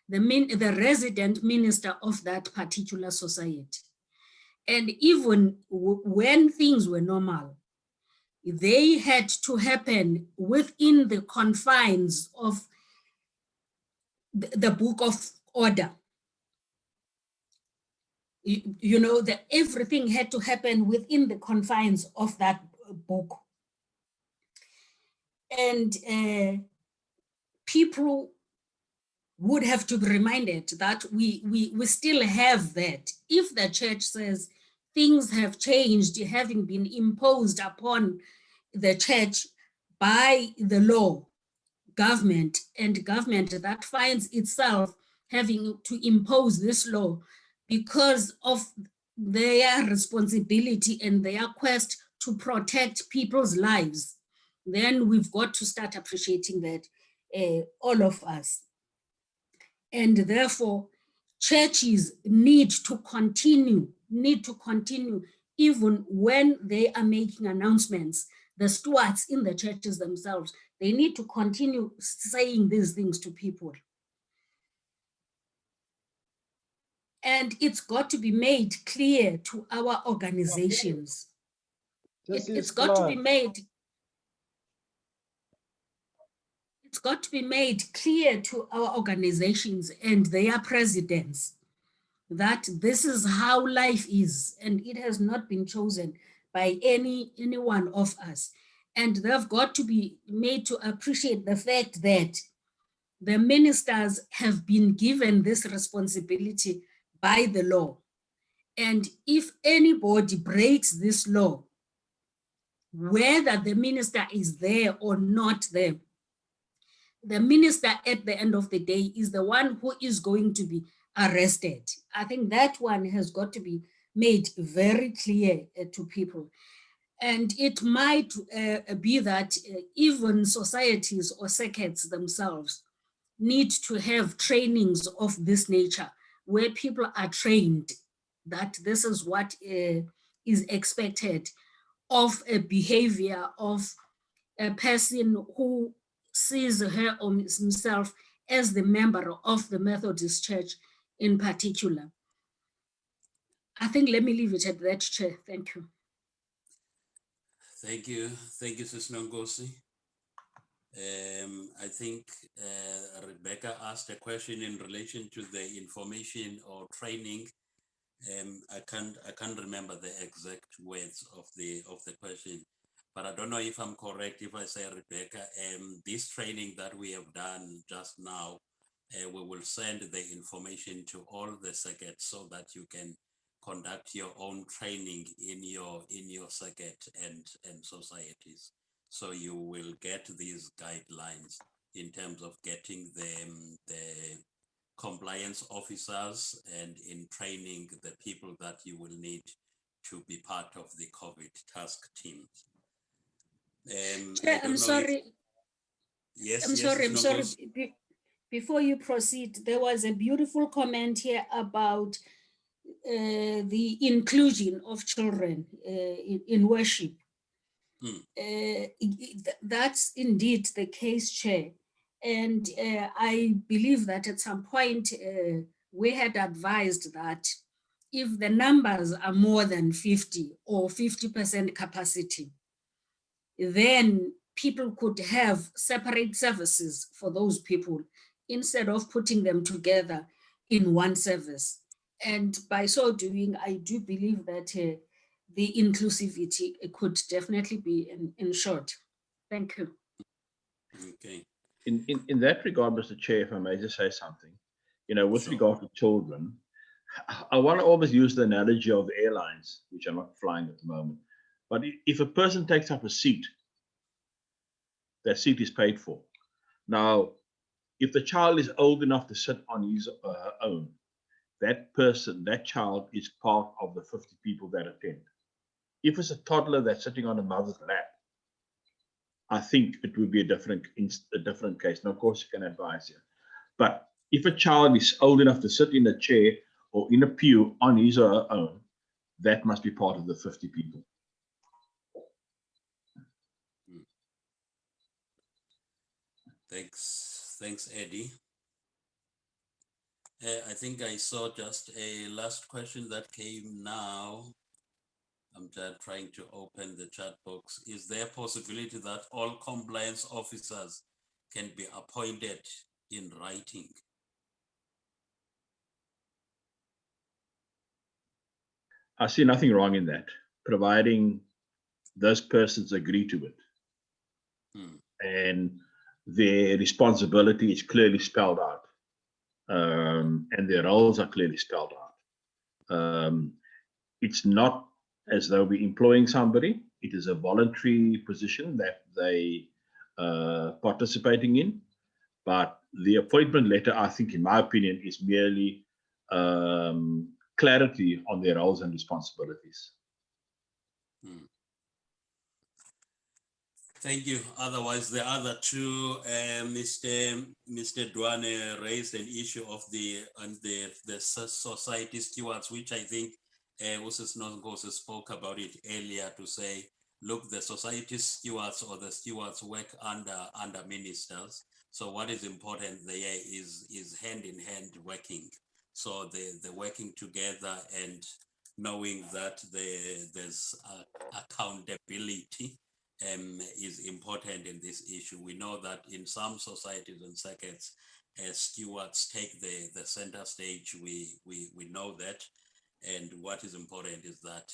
the resident minister of that particular society. And even when things were normal, they had to happen within the confines of the book of order. That everything had to happen within the confines of that book. And people would have to be reminded that we still have that. If the church says things have changed, having been imposed upon the church by the law, government, and government that finds itself having to impose this law because of their responsibility and their quest to protect people's lives, then we've got to start appreciating that, all of us. And therefore, churches need to continue even when they are making announcements. The stewards in the churches themselves, they need to continue saying these things to people. And it's got to be made clear to our organizations. It's got to be made clear to our organizations and their presidents that this is how life is, and it has not been chosen by any one of us. And they've got to be made to appreciate the fact that the ministers have been given this responsibility by the law. And if anybody breaks this law, whether the minister is there or not there, the minister at the end of the day is the one who is going to be arrested. I think that one has got to be made very clear to people. And it might be that even societies or circuits themselves need to have trainings of this nature where people are trained that this is what is expected of a behavior of a person who sees her or himself as the member of the Methodist Church in particular. I think let me leave it at that, Chair. Thank you. Thank you, Sis Nongosi. I think Rebecca asked a question in relation to the information or training. I can't remember the exact words of the question, but I don't know if I'm correct if I say, Rebecca, this training that we have done just now, we will send the information to all the circuits so that you can conduct your own training in your circuit and societies. So you will get these guidelines in terms of getting the compliance officers and in training the people that you will need to be part of the COVID task team. Chair, I'm sorry. Yes, I'm yes, sorry. Before you proceed, there was a beautiful comment here about the inclusion of children in worship. That's indeed the case, Chair. And I believe that at some point we had advised that if the numbers are more than 50 or 50% capacity, then people could have separate services for those people instead of putting them together in one service. And by so doing, I do believe that the inclusivity could definitely be ensured. Thank you. Okay. In that regard, Mr. Chair, if I may just say something, with regard to children, I want to always use the analogy of airlines, which are not flying at the moment. But if a person takes up a seat, that seat is paid for. Now, if the child is old enough to sit on his or her own, that child is part of the 50 people that attend. If it's a toddler that's sitting on a mother's lap, I think it would be a different case. Now, of course, you can advise here. But if a child is old enough to sit in a chair or in a pew on his or her own, that must be part of the 50 people. Thanks, Eddie. I think I saw just a last question that came now. I'm just trying to open the chat box. Is there a possibility that all compliance officers can be appointed in writing? I see nothing wrong in that, providing those persons agree to it. And their responsibility is clearly spelled out. And their roles are clearly spelled out. It's not as though we're employing somebody. It is a voluntary position that they participating in. But the appointment letter, I think, in my opinion, is merely clarity on their roles and responsibilities. Thank you. Otherwise, the other two, Mr. Duane raised an issue of the society stewards, which I think Mrs. Nongo's spoke about it earlier to say, look, the society stewards or the stewards work under ministers. So what is important there is hand in hand working. So the working together and knowing that there's accountability is important in this issue. We know that in some societies and circuits, stewards take the center stage. We know that, and what is important is that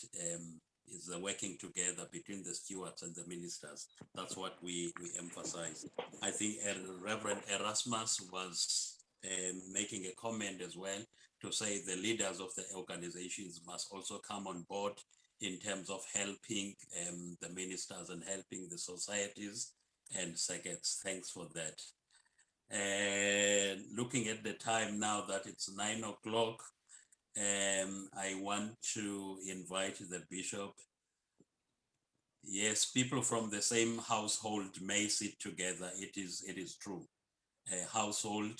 is the working together between the stewards and the ministers. That's what we emphasize. I think Reverend Erasmus was making a comment as well to say the leaders of the organizations must also come on board in terms of helping the ministers and helping the societies and circuits. Thanks for that. And looking at the time now that it's 9 o'clock, I want to invite the bishop. Yes, people from the same household may sit together. It is true. Household,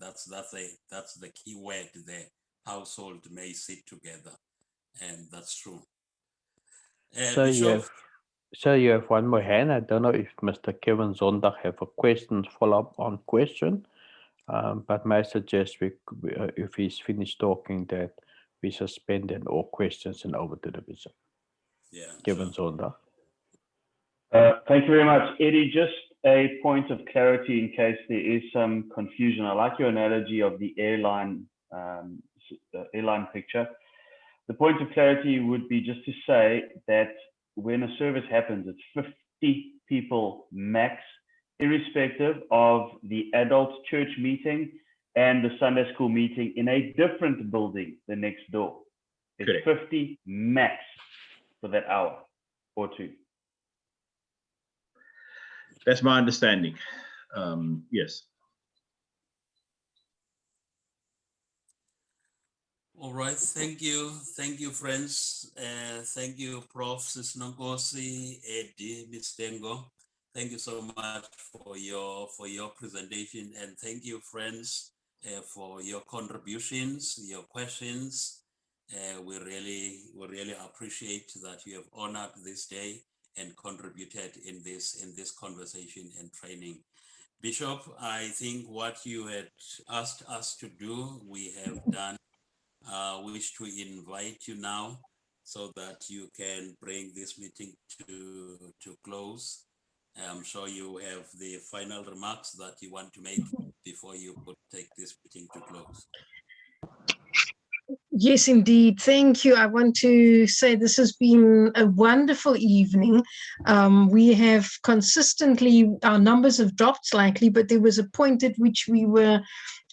that's the key word there. Household may sit together. And that's true. So you have one more hand. I don't know if Mr. Kevin Zondag have a question, follow-up on question. But may I suggest if he's finished talking, that we suspend and all questions and over to the bishop. Yeah. Kevin Zondag. Thank you very much, Eddie. Just a point of clarity in case there is some confusion. I like your analogy of the airline picture. The point of clarity would be just to say that when a service happens, it's 50 people max, irrespective of the adult church meeting and the Sunday school meeting in a different building the next door. It's Correct. 50 max for that hour or two. That's my understanding. Yes. All right, thank you, friends. Thank you, Prof. Sisnonkosi, Eddie, Mistengo. Thank you so much for your presentation, and thank you, friends, for your contributions, your questions. We really appreciate that you have honored this day and contributed in this conversation and training. Bishop, I think what you had asked us to do, we have done. Wish to invite you now so that you can bring this meeting to close. I'm sure you have the final remarks that you want to make before you could take this meeting to close. Yes, indeed. Thank you. I want to say this has been a wonderful evening. We have consistently, our numbers have dropped slightly, but there was a point at which we were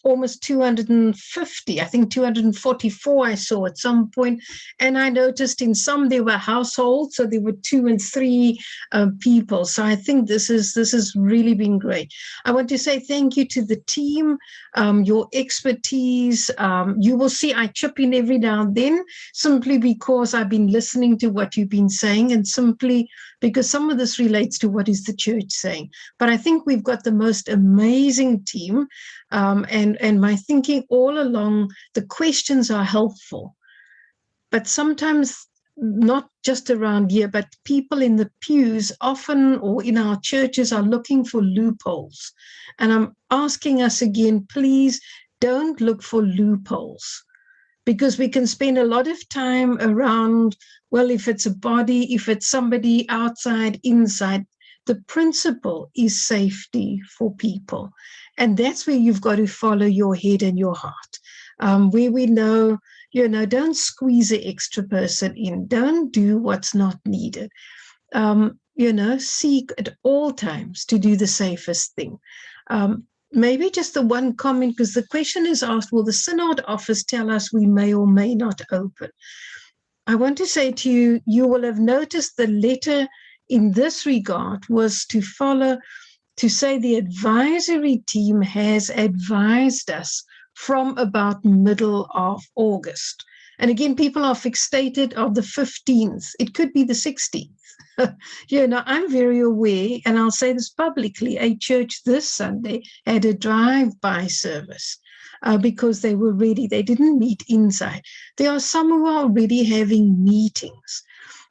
almost 250, I think 244 I saw at some point. And I noticed in some there were households, so there were 2 and 3 people. So I think this has really been great. I want to say thank you to the team, your expertise. You will see I chip in every now and then, simply because I've been listening to what you've been saying, and simply because some of this relates to what is the church saying. But I think we've got the most amazing team. And my thinking all along, the questions are helpful, but sometimes not just around here, but people in the pews often, or in our churches, are looking for loopholes. And I'm asking us again, please don't look for loopholes, because we can spend a lot of time around, well, if it's a body, if it's somebody outside, inside. The principle is safety for people. And that's where you've got to follow your head and your heart. Where we know, don't squeeze the extra person in. Don't do what's not needed. Seek at all times to do the safest thing. Maybe just the one comment, because the question is asked, will the Synod office tell us we may or may not open? I want to say to you, you will have noticed the letter in this regard was to follow, to say the advisory team has advised us from about middle of August. And again, people are fixated on the 15th. It could be the 16th. I'm very aware, and I'll say this publicly, a church this Sunday had a drive-by service because they were ready. They didn't meet inside. There are some who are already having meetings.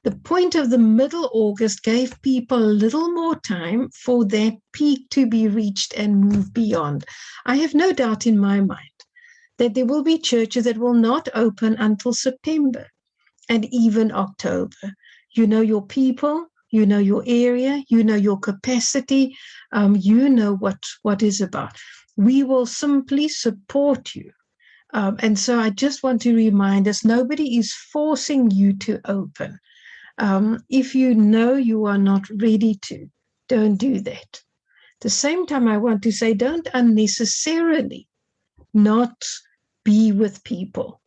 The point of the middle August gave people a little more time for that peak to be reached and move beyond. I have no doubt in my mind that there will be churches that will not open until September and even October. You know your people, you know your area, you know your capacity, you know what is about. We will simply support you. And so I just want to remind us, nobody is forcing you to open. If you know you are not ready to, don't do that. At the same time, I want to say, don't unnecessarily not be with people,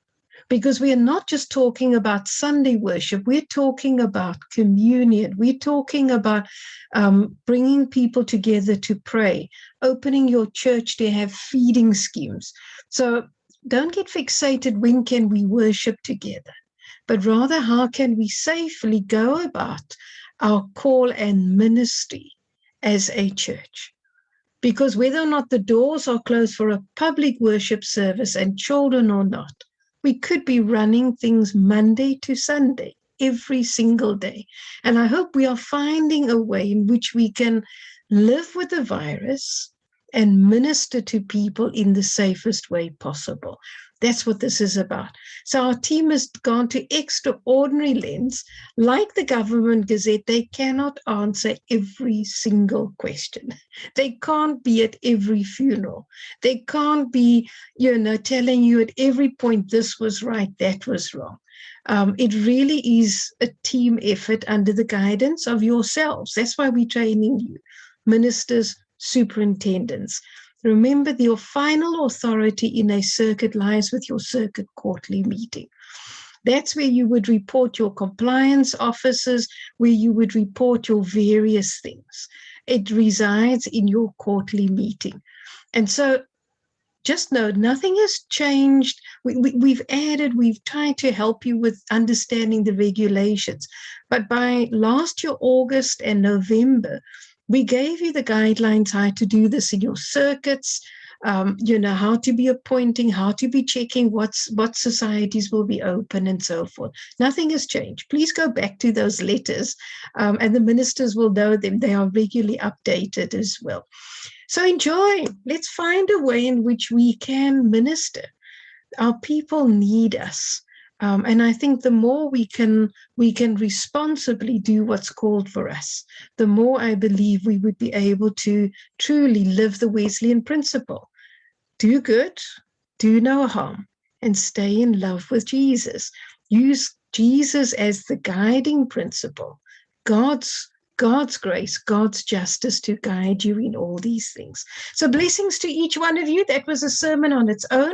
because we are not just talking about Sunday worship. We're talking about communion. We're talking about bringing people together to pray, opening your church to have feeding schemes. So don't get fixated, when can we worship together? But rather, how can we safely go about our call and ministry as a church? Because whether or not the doors are closed for a public worship service and children or not, we could be running things Monday to Sunday, every single day. And I hope we are finding a way in which we can live with the virus and minister to people in the safest way possible. That's what this is about. So our team has gone to extraordinary lengths. Like the Government Gazette, they cannot answer every single question. They can't be at every funeral. They can't be, telling you at every point, this was right, that was wrong. It really is a team effort under the guidance of yourselves. That's why we're training you, ministers, superintendents. Remember, your final authority in a circuit lies with your circuit quarterly meeting. That's where you would report your compliance officers, where you would report your various things. It resides in your quarterly meeting. And so just know nothing has changed. We've tried to help you with understanding the regulations. But by last year, August and November, we gave you the guidelines how to do this in your circuits, how to be appointing, how to be checking what societies will be open and so forth. Nothing has changed. Please go back to those letters and the ministers will know them. They are regularly updated as well. So enjoy. Let's find a way in which we can minister. Our people need us. And I think the more we can responsibly do what's called for us, the more I believe we would be able to truly live the Wesleyan principle. Do good, do no harm, and stay in love with Jesus. Use Jesus as the guiding principle. God's grace, God's justice to guide you in all these things. So blessings to each one of you. That was a sermon on its own.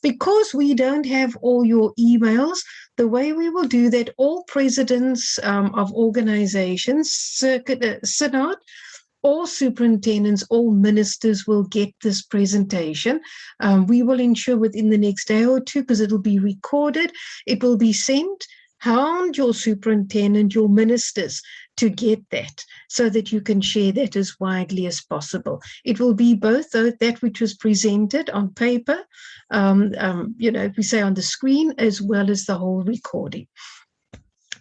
Because we don't have all your emails, the way we will do that, all presidents of organizations, Synod, all superintendents, all ministers will get this presentation. We will ensure within the next day or two, because it'll be recorded, it will be sent. Hound your superintendent, your ministers, to get that so that you can share that as widely as possible. It will be both that which was presented on paper, we say on the screen, as well as the whole recording.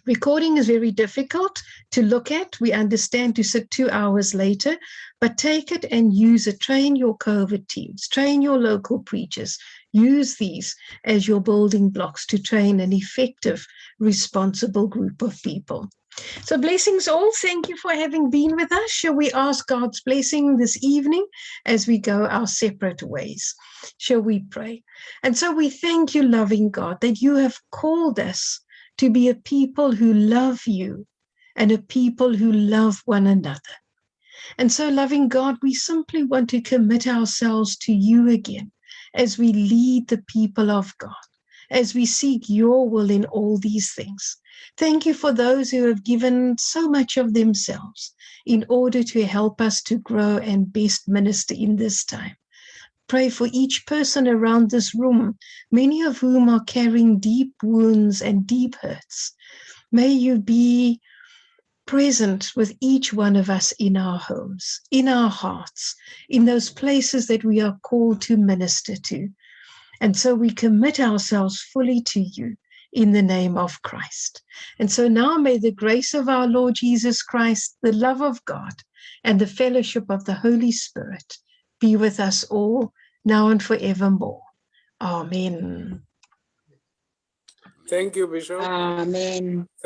Recording is very difficult to look at. We understand to sit 2 hours later, but take it and use it. Train your COVID teams, train your local preachers. Use these as your building blocks to train an effective, responsible group of people. So blessings all. Thank you for having been with us. Shall we ask God's blessing this evening as we go our separate ways? Shall we pray? And so we thank you, loving God, that you have called us to be a people who love you and a people who love one another. And so, loving God, we simply want to commit ourselves to you again as we lead the people of God, as we seek your will in all these things. Thank you for those who have given so much of themselves in order to help us to grow and best minister in this time. Pray for each person around this room, many of whom are carrying deep wounds and deep hurts. May you be present with each one of us in our homes, in our hearts, in those places that we are called to minister to. And so we commit ourselves fully to you in the name of Christ. And so now may the grace of our Lord Jesus Christ, the love of God, and the fellowship of the Holy Spirit be with us all, now and forevermore. Amen. Thank you, Bishop. Amen.